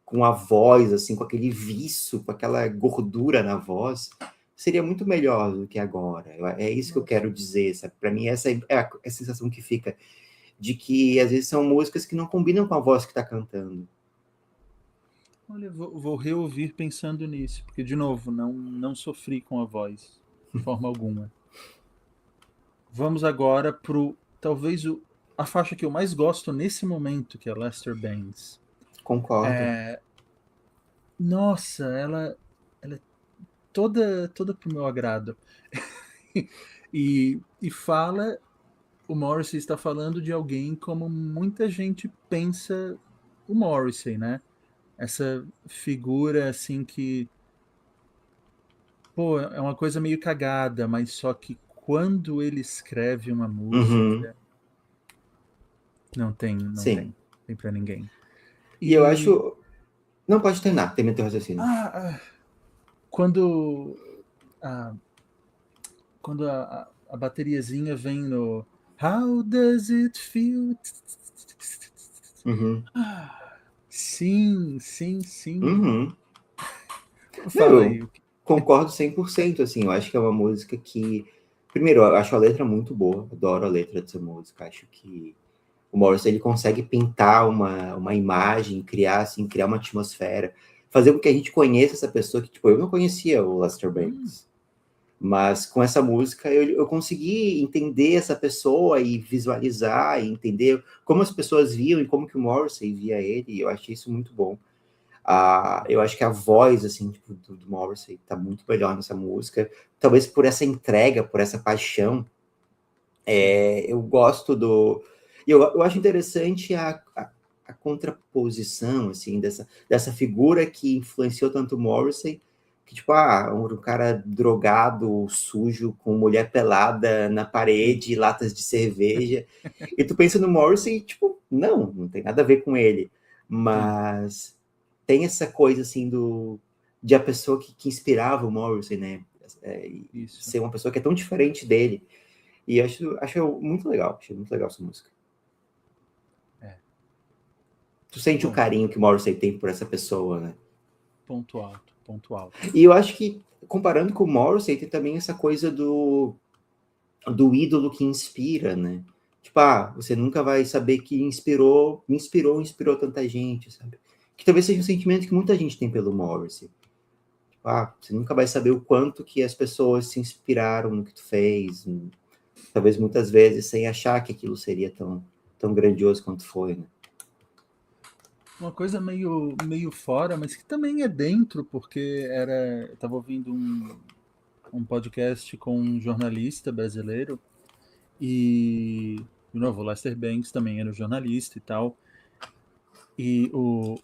com a voz, assim, com aquele viço, com aquela gordura na voz, seria muito melhor do que agora. É isso que eu Nossa. quero dizer, sabe? Para mim, essa é a sensação que fica, de que às vezes são músicas que não combinam com a voz que está cantando. Olha, vou reouvir pensando nisso, porque, de novo, não sofri com a voz, de forma alguma. Vamos agora pro, talvez, a faixa que eu mais gosto nesse momento, que é Lester Bangs. Concordo. Nossa, ela é toda pro meu agrado. E fala, o Morrissey está falando de alguém como muita gente pensa o Morrissey, né? Essa figura assim que, pô, é uma coisa meio cagada, mas só que quando ele escreve uma Uhum, música, não sim. tem para ninguém. E eu E acho. Não pode terminar, termina teu raciocínio. ah, quando a, quando a bateriazinha vem no How does it feel? Uhum. Sim, sim, sim. Uhum. Não, Fala eu aí. concordo 100%, assim, eu acho que é uma música que... Primeiro, eu acho a letra muito boa, adoro a letra dessa música, acho que o Morrison, ele consegue pintar uma imagem, criar, assim, criar uma atmosfera, fazer com que a gente conheça essa pessoa que, tipo, eu não conhecia o Lester Hum, Banks, mas com essa música eu consegui entender essa pessoa e visualizar e entender como as pessoas viam e como que o Morrissey via ele, e eu achei isso muito bom. Eu acho que a voz assim tipo, do Morrissey tá muito melhor nessa música, talvez por essa entrega, por essa paixão. sim. Eu gosto do... eu acho interessante a contraposição assim dessa figura que influenciou tanto o Morrissey, que tipo, um cara drogado, sujo, com mulher pelada na Sim. parede, latas de cerveja, e tu pensa no Morrissey, tipo, não tem nada a ver com ele, Sim. mas tem essa coisa assim de a pessoa que inspirava o Morrissey, né? Ser uma pessoa que é tão diferente dele. E acho muito legal. Achei muito legal essa música. Tu sente o carinho que o Morrissey tem por essa pessoa, né? Ponto alto. E eu acho que, comparando com o Morrissey, tem também essa coisa do ídolo que inspira, né? Tipo, você nunca vai saber que me inspirou tanta gente, sabe? Que talvez seja um sentimento que muita gente tem pelo Morrissey. Tipo, você nunca vai saber o quanto que as pessoas se inspiraram no que tu fez. Talvez muitas vezes sem achar que aquilo seria tão grandioso quanto foi, né? Uma coisa meio fora, mas que também é dentro, porque eu estava ouvindo um podcast com um jornalista brasileiro e, de novo, o Lester Bangs também era jornalista e tal, e o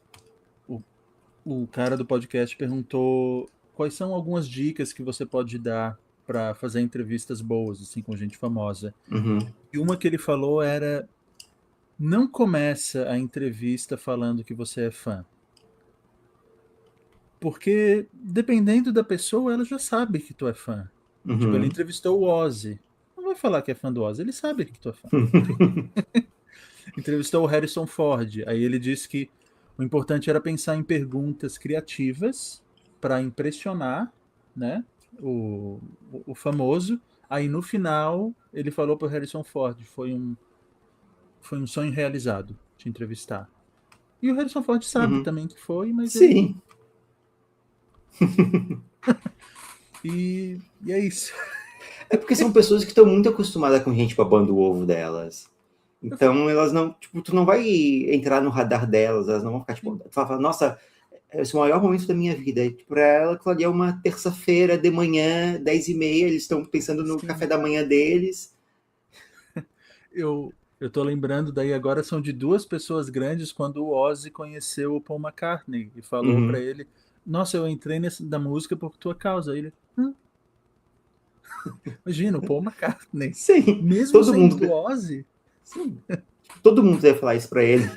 cara do podcast perguntou quais são algumas dicas que você pode dar para fazer entrevistas boas, assim, com gente famosa. Uhum. E uma que ele falou era: não começa a entrevista falando que você é fã. Porque, dependendo da pessoa, ela já sabe que tu é fã. Uhum. Tipo, ele entrevistou o Ozzy. Não vai falar que é fã do Ozzy, ele sabe que tu é fã. Entrevistou o Harrison Ford. Aí ele disse que o importante era pensar em perguntas criativas para impressionar, né, o famoso. Aí no final ele falou pro Harrison Ford: foi um sonho realizado te entrevistar. E o Harrison Ford sabe também que foi, mas Sim. E é isso. É porque são pessoas que estão muito acostumadas com gente babando o ovo delas. Então elas não, tipo, tu não vai entrar no radar delas, elas não vão ficar, tipo, tu vai falar, nossa, esse é o maior momento da minha vida. E pra ela, aquilo ali é uma terça-feira de manhã, 10h30, eles estão pensando no café da manhã deles. Eu tô lembrando daí agora, são de duas pessoas grandes quando o Ozzy conheceu o Paul McCartney e falou pra ele: nossa, eu entrei da música por tua causa. Aí ele: imagina, o Paul McCartney. Sim. Mesmo Todo sendo mundo do Ozzy. Sim. Todo mundo deve falar isso pra ele.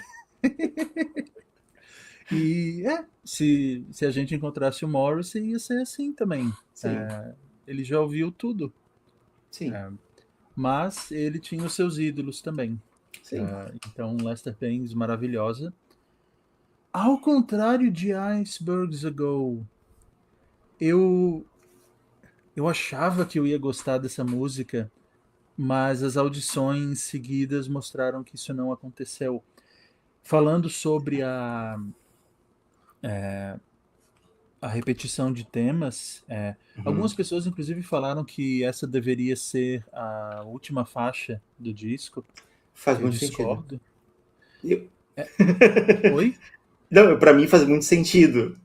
E se a gente encontrasse o Morrissey, ia ser assim também. Ele já ouviu tudo. Sim. Mas ele tinha os seus ídolos também. Sim. Então, Lester Bangs, maravilhosa. Ao contrário de Icebergs Ago, eu achava que eu ia gostar dessa música, mas as audições seguidas mostraram que isso não aconteceu. Falando sobre a repetição de temas, algumas pessoas inclusive falaram que essa deveria ser a última faixa do disco. Faz Eu muito discordo. sentido. Oi? Não, pra mim faz muito sentido.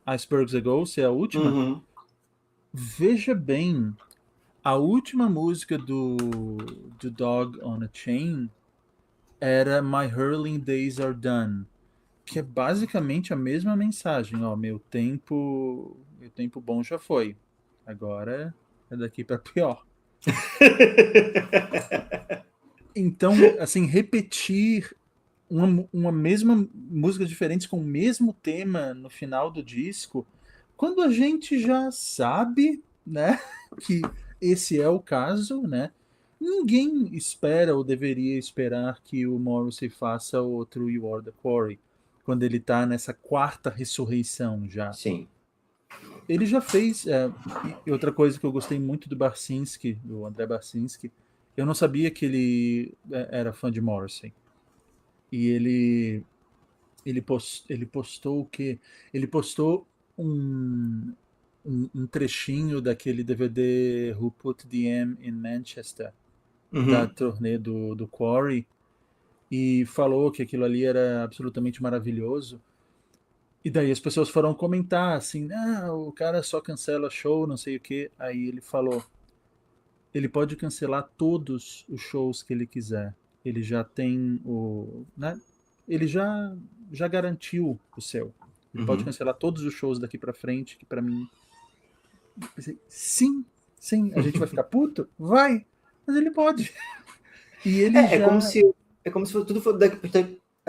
Icebergs Ago ser a última? Veja bem, a última música do Dog on a Chain era My Hurling Days Are Done, que é basicamente a mesma mensagem. Ó, meu tempo bom já foi. Agora é daqui para pior. Então, assim, repetir uma mesma música diferente com o mesmo tema no final do disco, quando a gente já sabe, né, que esse é o caso, né? Ninguém espera ou deveria esperar que o Morrissey faça outro You Are the Quarry, quando ele tá nessa quarta ressurreição já. Sim. Ele já fez. E outra coisa que eu gostei muito do Barcinski, do André Barcinski, eu não sabia que ele era fã de Morrissey. E ele postou o quê? Ele postou um trechinho daquele DVD Who Put the M in Manchester, da turnê do Quarry, e falou que aquilo ali era absolutamente maravilhoso. E daí as pessoas foram comentar assim: o cara só cancela show, não sei o quê. Aí ele falou: ele pode cancelar todos os shows que ele quiser. Ele já tem né? Ele já garantiu o seu. Ele pode cancelar todos os shows daqui pra frente, que pra mim... Eu pensei, sim, a gente vai ficar puto? Vai! Mas ele pode. E ele É como se tudo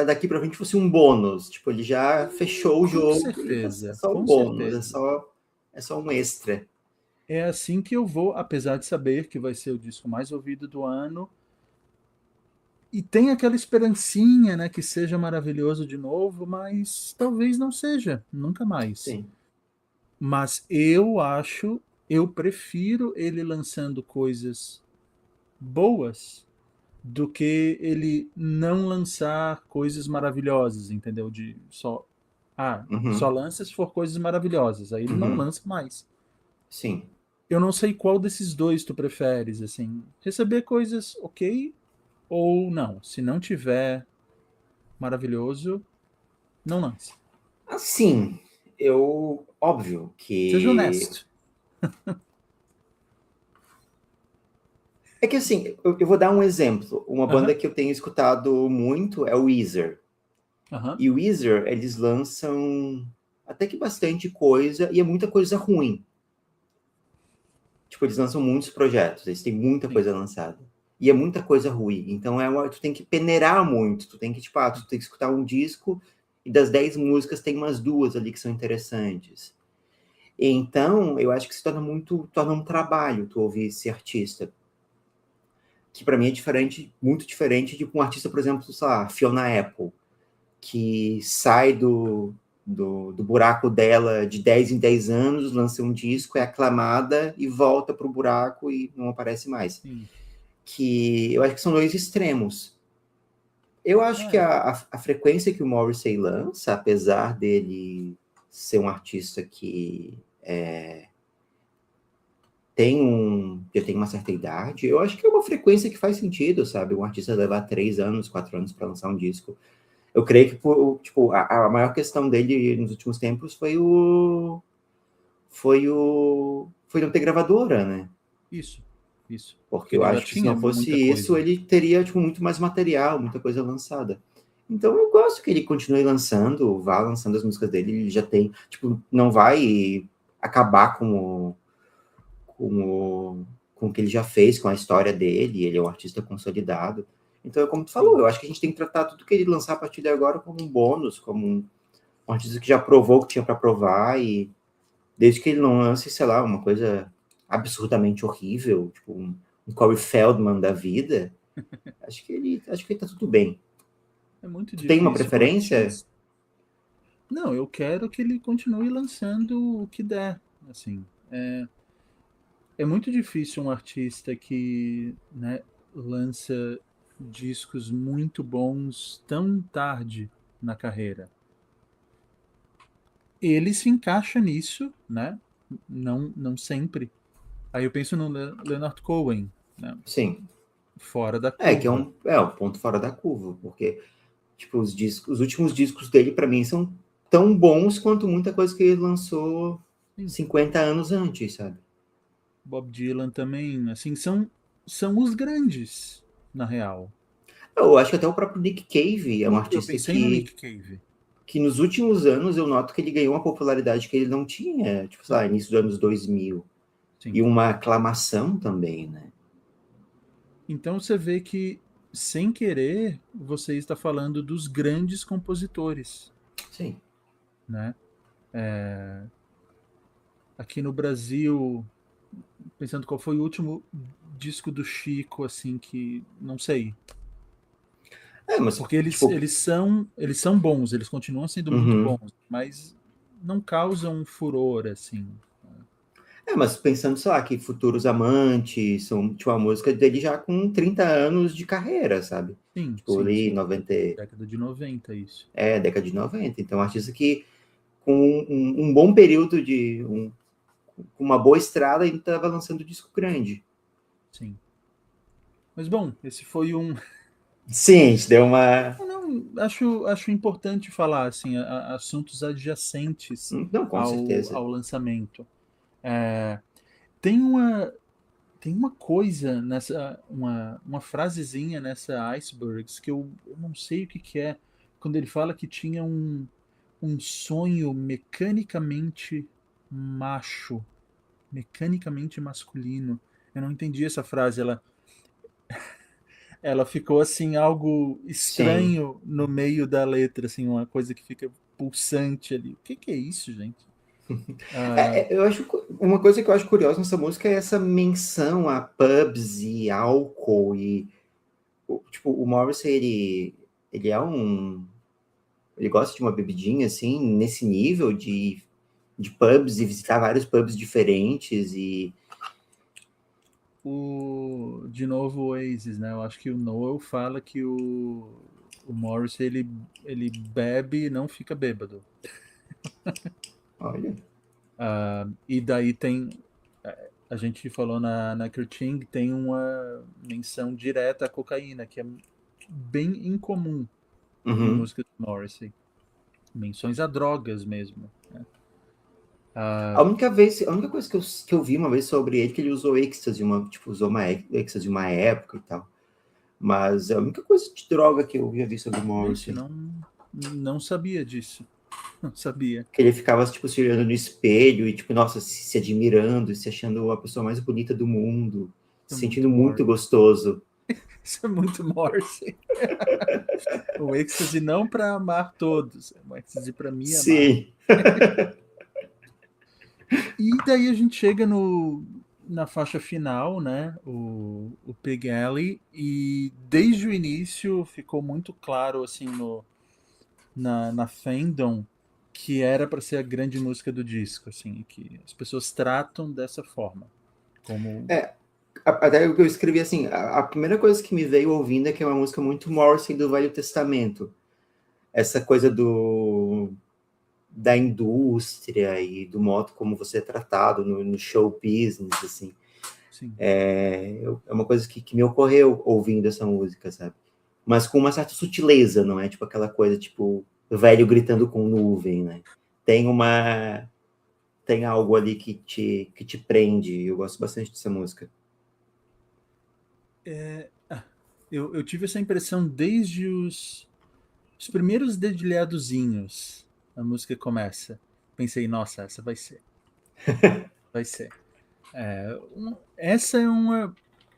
daqui pra frente fosse um bônus. Tipo, ele já fechou o jogo. Com certeza, É só um com bônus. certeza. é só um extra. É assim que eu vou, apesar de saber que vai ser o disco mais ouvido do ano. E tem aquela esperancinha, né, que seja maravilhoso de novo, mas talvez não seja, nunca mais. Sim. Mas eu prefiro ele lançando coisas boas do que ele não lançar coisas maravilhosas, entendeu? De só Uhum, lança se for coisas maravilhosas, aí ele não uhum, lança mais. sim. Eu não sei qual desses dois tu preferes, assim, receber coisas ok ou não. Se não tiver maravilhoso, não lance. Assim, óbvio Seja que honesto. é que assim, eu vou dar um exemplo. Uma banda Aham, que eu tenho escutado muito é o Weezer. aham, E o Weezer, eles lançam até que bastante coisa, e é muita coisa ruim. Tipo, eles lançam muitos projetos, eles têm muita sim, coisa lançada. E é muita coisa ruim. Então, tu tem que peneirar muito. Tu tem que, tipo, tu tem que escutar um disco, e das 10 músicas tem umas duas ali que são interessantes. Então, eu acho que se torna um trabalho tu ouvir esse artista. Que para mim é diferente, muito diferente de um artista, por exemplo, sei lá, Fiona Apple, que sai do buraco dela de 10 em 10 anos, lança um disco, é aclamada e volta para o buraco e não aparece mais. sim. Que eu acho que são dois extremos. Eu acho que É, a frequência que o Morrissey lança, apesar dele ser um artista que já tem uma certa idade, eu acho que é uma frequência que faz sentido, sabe? Um artista levar 3 anos, 4 anos para lançar um disco. Eu creio que tipo, a maior questão dele nos últimos tempos foi não ter gravadora, né? isso, isso. Porque Porque eu ele já acho que se tinha não fosse muita isso, coisa. ele teria tipo, muito mais material, muita coisa lançada. Então eu gosto que ele continue lançando, vá lançando as músicas dele, ele já tem, tipo, não vai acabar com o que ele já fez, com a história dele, ele é um artista consolidado. Então, como tu falou, Sim, eu acho que a gente tem que tratar tudo que ele lançar a partir de agora como um bônus, como um artista que já provou o que tinha para provar, e desde que ele não lance, sei lá, uma coisa absurdamente horrível, tipo um Corey Feldman da vida, acho que ele tá tudo bem. é muito Tu tem uma difícil um preferência? artista. Não, eu quero que ele continue lançando o que der. Assim, é muito difícil um artista que, né, lança discos muito bons tão tarde na carreira. Ele se encaixa nisso, né? Não sempre. Aí eu penso no Leonard Cohen, né? Sim. Fora da É, que curva. é um ponto fora da curva, porque tipo, os últimos discos dele, para mim, são tão bons quanto muita coisa que ele lançou Sim, 50 anos antes, sabe? Bob Dylan também, assim, são os grandes, na real. Eu acho que até o próprio Nick Cave é um Eu artista pensei no Nick Cave. que nos últimos anos eu noto que ele ganhou uma popularidade que ele não tinha, tipo, sei lá, Sim, início dos anos 2000. sim. E uma aclamação também, né? Então você vê que, sem querer, você está falando dos grandes compositores, Sim. né? Aqui no Brasil, pensando qual foi o último disco do Chico, assim, que não sei. É, mas, Porque eles, tipo, eles são bons, eles continuam sendo muito uhum. bons, mas não causam furor, assim. É, mas pensando, sei lá, que Futuros Amantes são, tipo, a música dele já com 30 anos de carreira, sabe? Sim, Tipo, sim, ali, sim. 90, Década de 90 isso. década de 90. Então, um artista que com um bom período com uma boa estrada, ele estava lançando disco grande. Sim. Mas bom, esse foi um. Sim, isso deu uma. Não, acho importante falar assim, assuntos adjacentes Não, com ao certeza. lançamento. É, tem uma tem uma coisa nessa uma frasezinha nessa Icebergs que eu não sei o que que é quando ele fala que tinha um sonho mecanicamente macho, mecanicamente masculino. Eu não entendi essa frase. Ela ficou assim algo Sim. estranho no meio da letra, assim, uma coisa que fica pulsante ali. O que que é isso, gente? Ah, Eu acho uma coisa que eu acho curiosa nessa música é essa menção a pubs e álcool e tipo, o Morrissey, ele é um ele gosta de uma bebidinha assim, nesse nível de pubs e visitar vários pubs diferentes e de novo o Oasis, né? Eu acho que o Noel fala que o Morris ele bebe e não fica bêbado. olha, E daí tem. A gente falou na Kerching, tem uma menção direta à cocaína, que é bem incomum em uhum. música do Morrissey. Menções a drogas mesmo. Né? A única coisa que eu vi uma vez sobre ele, que ele usou êxtase, tipo, usou uma êxtase uma época e tal. Mas é a única coisa de droga que eu já vi sobre o Gente, Morrissey. não sabia disso. Não sabia. Que ele ficava, tipo, se olhando no espelho e, tipo, nossa, se admirando, se achando a pessoa mais bonita do mundo, Isso é se muito sentindo Morrissey. muito gostoso. Isso é muito Morrissey. O êxtase não para amar todos, é um êxtase para me amar. Sim. E daí a gente chega na faixa final, né? O Pig Alley, e desde o início ficou muito claro assim na fandom que era para ser a grande música do disco, assim, que as pessoas tratam dessa forma, como É, até o que eu escrevi assim, a primeira coisa que me veio ouvindo é que é uma música muito Morrissey do Velho Testamento. Essa coisa da indústria e do modo como você é tratado no show business, assim. sim. É uma coisa que me ocorreu ouvindo essa música, sabe? Mas com uma certa sutileza, não é tipo aquela coisa tipo velho gritando com nuvem, né? Tem uma tem algo ali que te prende. Eu gosto bastante dessa música. Eu tive essa impressão desde os primeiros dedilhadozinhos. A música começa. Pensei, nossa, essa vai ser. Vai ser. Essa é uma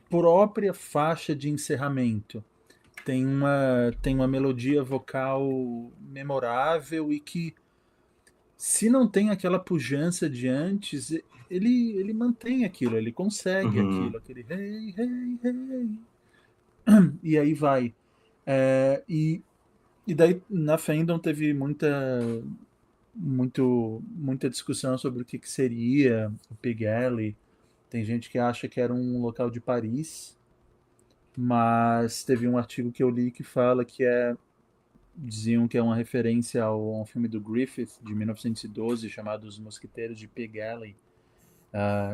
própria faixa de encerramento. Tem uma melodia vocal memorável e que, se não tem aquela pujança de antes, ele mantém aquilo, ele consegue aquilo, Uhum, aquele hey, hey, hey, e aí vai. E daí na Fandom teve muita discussão sobre o que seria o Pig Alley. Tem gente que acha que era um local de Paris, mas teve um artigo que eu li que fala diziam que é uma referência a um filme do Griffith de 1912 chamado Os Mosquiteiros de Pig Alley.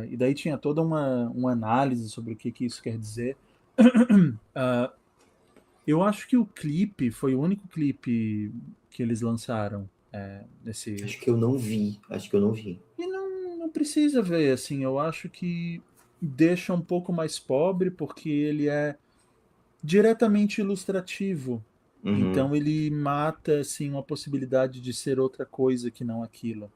E daí tinha toda uma análise sobre o que isso quer dizer. Eu acho que o clipe foi o único clipe que eles lançaram nesse. acho que eu não vi. Acho que eu não vi. E não precisa ver, assim, eu acho que deixa um pouco mais pobre porque ele é diretamente ilustrativo. Uhum, Então ele mata assim uma possibilidade de ser outra coisa que não aquilo.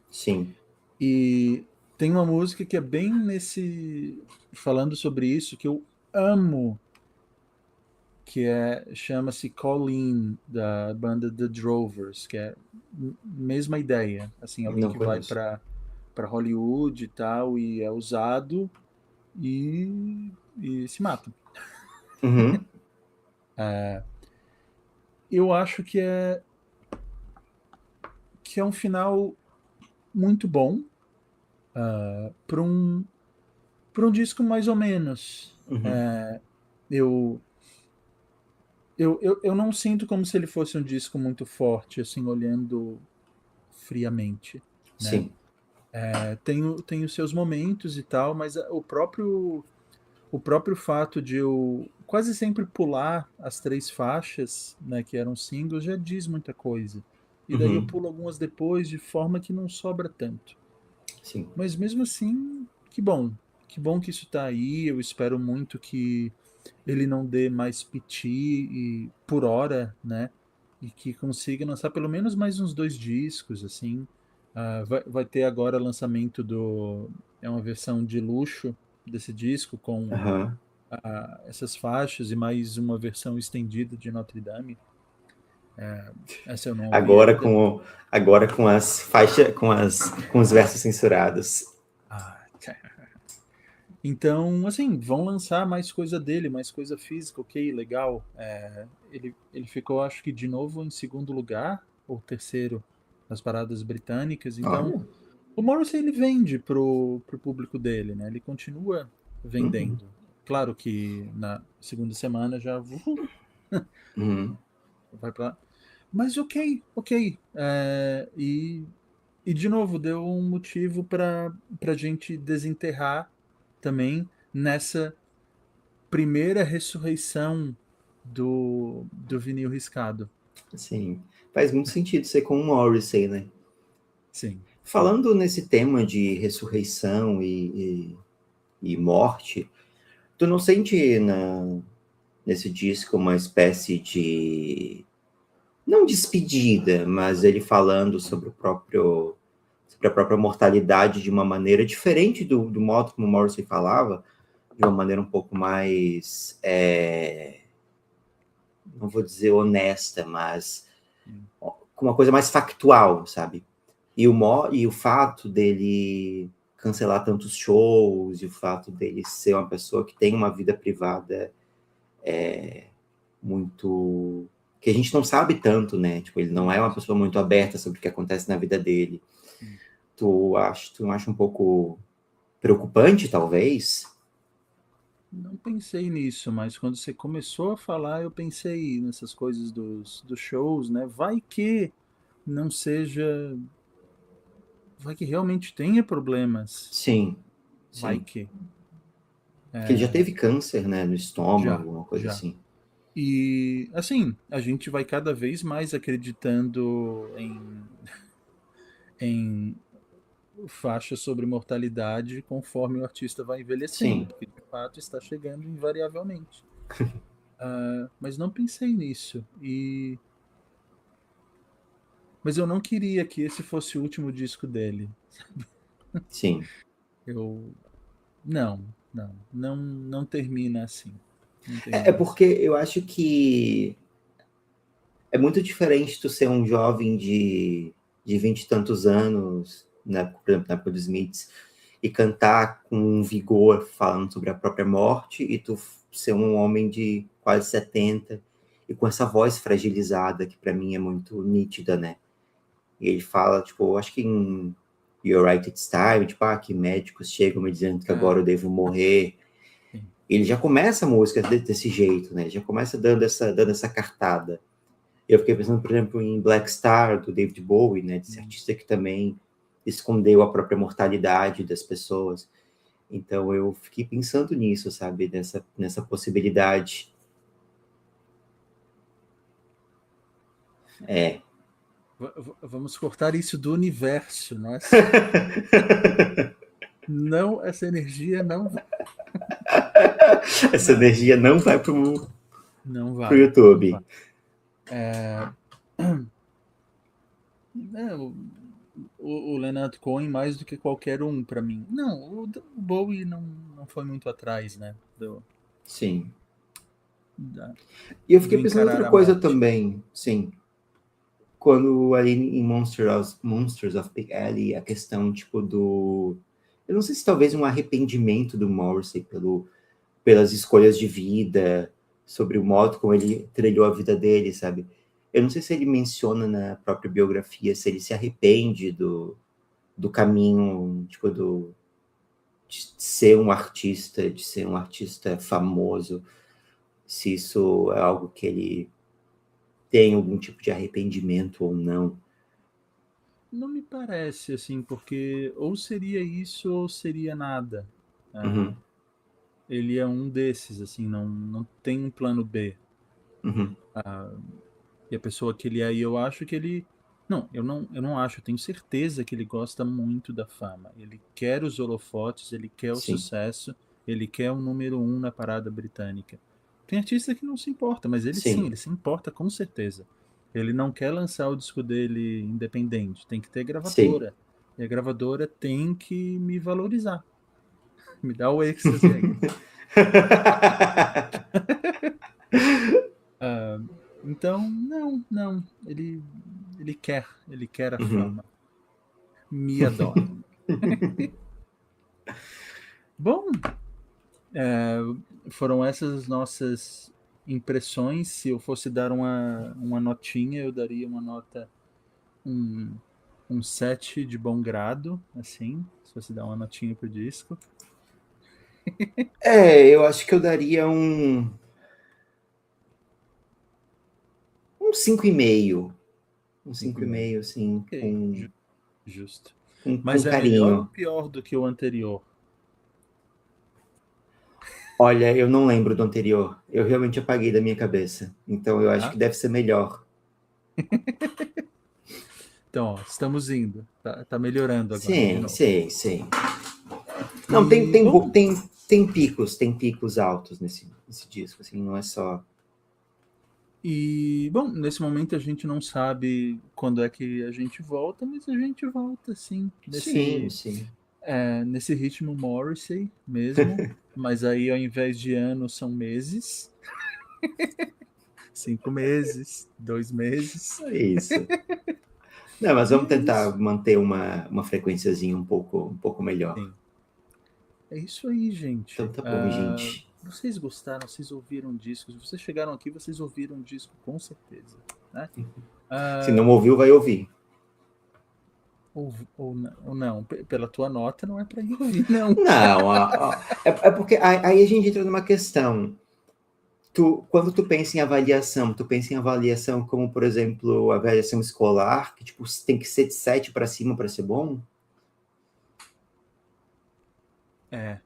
sim. E tem uma música que é bem nesse falando sobre isso que eu amo, que chama-se Colleen da banda The Drovers, que é mesma ideia, assim, alguém Não que vai conheço. para Hollywood e tal e é usado e se mata. Uhum, Eu acho que é um final muito bom para um disco mais ou menos. uhum, Eu, eu não sinto como se ele fosse um disco muito forte, assim, olhando friamente, né? sim. Tem os seus momentos e tal, mas o próprio fato de eu quase sempre pular as três faixas, né, que eram singles, já diz muita coisa. E daí eu Uhum, pulo algumas depois de forma que não sobra tanto. sim. Mas mesmo assim, que bom. Que bom que isso está aí. Eu espero muito que ele não dê mais piti por hora, né? E que consiga lançar pelo menos mais uns dois discos, assim. Vai ter agora lançamento do. É uma versão de luxo desse disco com Aham. essas faixas e mais uma versão estendida de Notre Dame. Essa eu não ouvi Agora ainda. agora com as faixas, com os versos censurados. Ah, então, assim, vão lançar mais coisa dele, mais coisa física, ok, legal. Ele ficou, acho que, de novo em segundo lugar, ou terceiro, nas paradas britânicas. Então, Olha. o Morrissey, ele vende pro público dele, né? Ele continua Uhum, vendendo. Claro que na segunda semana já uhum. vai pra... Mas ok, ok. E de novo, deu um motivo para gente desenterrar também nessa primeira ressurreição do vinil riscado. Sim, faz muito sentido ser com o Morrissey, né? Sim, sim. Falando nesse tema de ressurreição e morte, tu não sente nesse disco uma espécie de, não despedida, mas ele falando sobre a própria mortalidade de uma maneira diferente do modo como o Morrissey falava, de uma maneira um pouco mais, não vou dizer honesta, mas Sim. com uma coisa mais factual, sabe? E o fato dele cancelar tantos shows, e o fato dele ser uma pessoa que tem uma vida privada muito. Que a gente não sabe tanto, né? Tipo, ele não é uma pessoa muito aberta sobre o que acontece na vida dele. Sim. Tu não acha um pouco preocupante, talvez? Não pensei nisso, mas quando você começou a falar, eu pensei nessas coisas dos shows, né? Vai que não seja. Vai que realmente tenha problemas. Sim, Vai sim. que. Porque ele já teve câncer, né, no Já, estômago, uma coisa já. assim. E, assim, a gente vai cada vez mais acreditando em faixas sobre mortalidade conforme o artista vai envelhecendo, Sim, porque de fato está chegando invariavelmente. Mas não pensei nisso. Mas eu não queria que esse fosse o último disco dele. sim. Eu não termina assim. Não É termina assim. porque eu acho que é muito diferente tu ser um jovem de 20 e tantos anos, né, por exemplo, na época dos Smiths, e cantar com um vigor falando sobre a própria morte, e tu ser um homem de quase 70 e com essa voz fragilizada, que para mim é muito nítida, né? E ele fala, tipo, eu acho que em You're Right It's Time, tipo, que médicos chegam me dizendo que Ah, agora eu devo morrer. sim. Ele já começa a música desse jeito, né? Ele já começa dando essa cartada. Eu fiquei pensando, por exemplo, em Black Star, do David Bowie, né? Desse artista que também escondeu a própria mortalidade das pessoas. Então eu fiquei pensando nisso, sabe? Nessa possibilidade. É. Vamos cortar isso do universo. Não, essa energia não, Essa não, energia não vai pro não pro vai, não vai. YouTube. É, é, o Leonard Cohen mais do que qualquer um para mim. Não, o Bowie não foi muito atrás, né? Sim. Da- E eu do fiquei pensando em encarar outra a coisa morte. também, sim. Quando ali em Monsters of Big Alley, a questão, tipo, do... Eu não sei se talvez um arrependimento do Morrissey pelas escolhas de vida, sobre o modo como ele trilhou a vida dele, sabe? Eu não sei se ele menciona na própria biografia se ele se arrepende do caminho, tipo, de ser um artista famoso, se isso é algo que ele tem algum tipo de arrependimento ou não. Não me parece assim, porque ou seria isso ou seria nada. Ah, Uhum, ele é um desses, assim, não tem um plano B. uhum, E a pessoa que ele é, e eu acho que ele. Não, eu não acho, eu tenho certeza que ele gosta muito da fama. Ele quer os holofotes, ele quer o sim, sucesso, ele quer o número um na parada britânica. Tem artista que não se importa, mas ele sim, sim, ele se importa com certeza. Ele não quer lançar o disco dele independente, tem que ter sim. gravadora. E a gravadora tem que me valorizar, me dá o êxtase aí. Então, não. Ele quer a Uhum. fama. Me adora. Bom, foram essas as nossas impressões. Se eu fosse dar uma notinha, eu daria uma nota, um 7 de bom grado, assim, se fosse dar uma notinha pro disco. Eu acho que eu daria um 5,5. Um 5,5. 5,5, assim, Ok, justo. com Mas é melhor ou carinho. pior do que o anterior? Olha, eu não lembro do anterior. Eu realmente apaguei da minha cabeça. Então eu acho Ah, que deve ser melhor. então, ó, estamos indo. Tá melhorando agora, de Sim, novo. sim, sim. Não, E, bom, tem picos altos nesse disco, assim, não é só. nesse momento a gente não sabe quando é que a gente volta, mas a gente volta, sim, Sim, sim. nesse ritmo Morrissey mesmo. Mas aí, ao invés de anos, são meses. 5 meses, 2 meses. É isso. Não, mas E vamos é isso. tentar manter uma frequenciazinha um pouco melhor. Sim. É isso aí, gente. Então tá bom, gente. Vocês gostaram, vocês ouviram o disco. Se vocês chegaram aqui, vocês ouviram o disco com certeza. Né? Se Ah, não ouviu, vai ouvir. ou não, pela tua nota não é para ir ouvir, não. Não, é porque aí a gente entra numa questão. Quando tu pensa em avaliação, tu pensa em avaliação como, por exemplo, avaliação escolar, que tipo, tem que ser de 7 para cima para ser bom? É,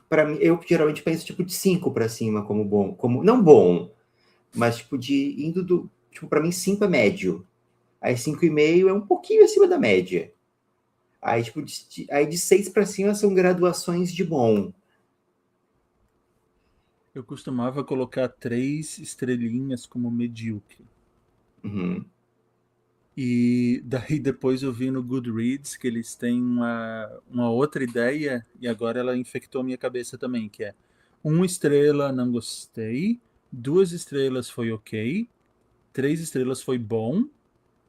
Para mim, eu geralmente penso tipo de 5 para cima como bom, como não bom, mas tipo de indo do, tipo, para mim 5 é médio. Aí 5,5 é um pouquinho acima da média. Aí tipo aí de 6 para cima são graduações de bom. eu costumava colocar 3 estrelinhas como medíocre. Uhum. E daí depois eu vi no Goodreads que eles têm uma outra ideia, e agora ela infectou minha cabeça também, que é 1 estrela não gostei, 2 estrelas foi ok, 3 estrelas foi bom,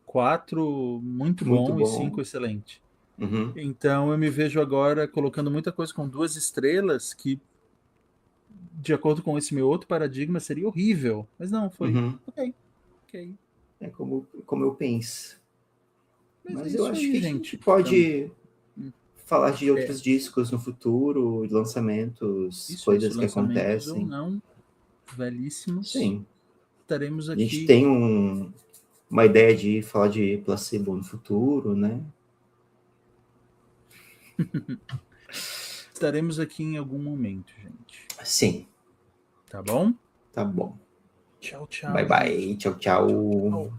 4 muito Muito bom e bom. 5 excelente. Uhum. Então eu me vejo agora colocando muita coisa com 2 estrelas que, de acordo com esse meu outro paradigma, seria horrível. Mas não, foi Uhum. ok, ok. É como eu penso. Mas é Mas eu isso acho aí, que a gente gente. Então, pode falar de é, outros discos no futuro, lançamentos, isso, coisas que lançamentos ou acontecem. não, velhíssimos, Sim. estaremos A gente aqui. tem uma ideia de falar de placebo no futuro, né? Estaremos aqui em algum momento, gente. Sim, Tá bom? tá bom. Tchau, Bye tchau, gente. bye. Tchau, tchau. Tchau.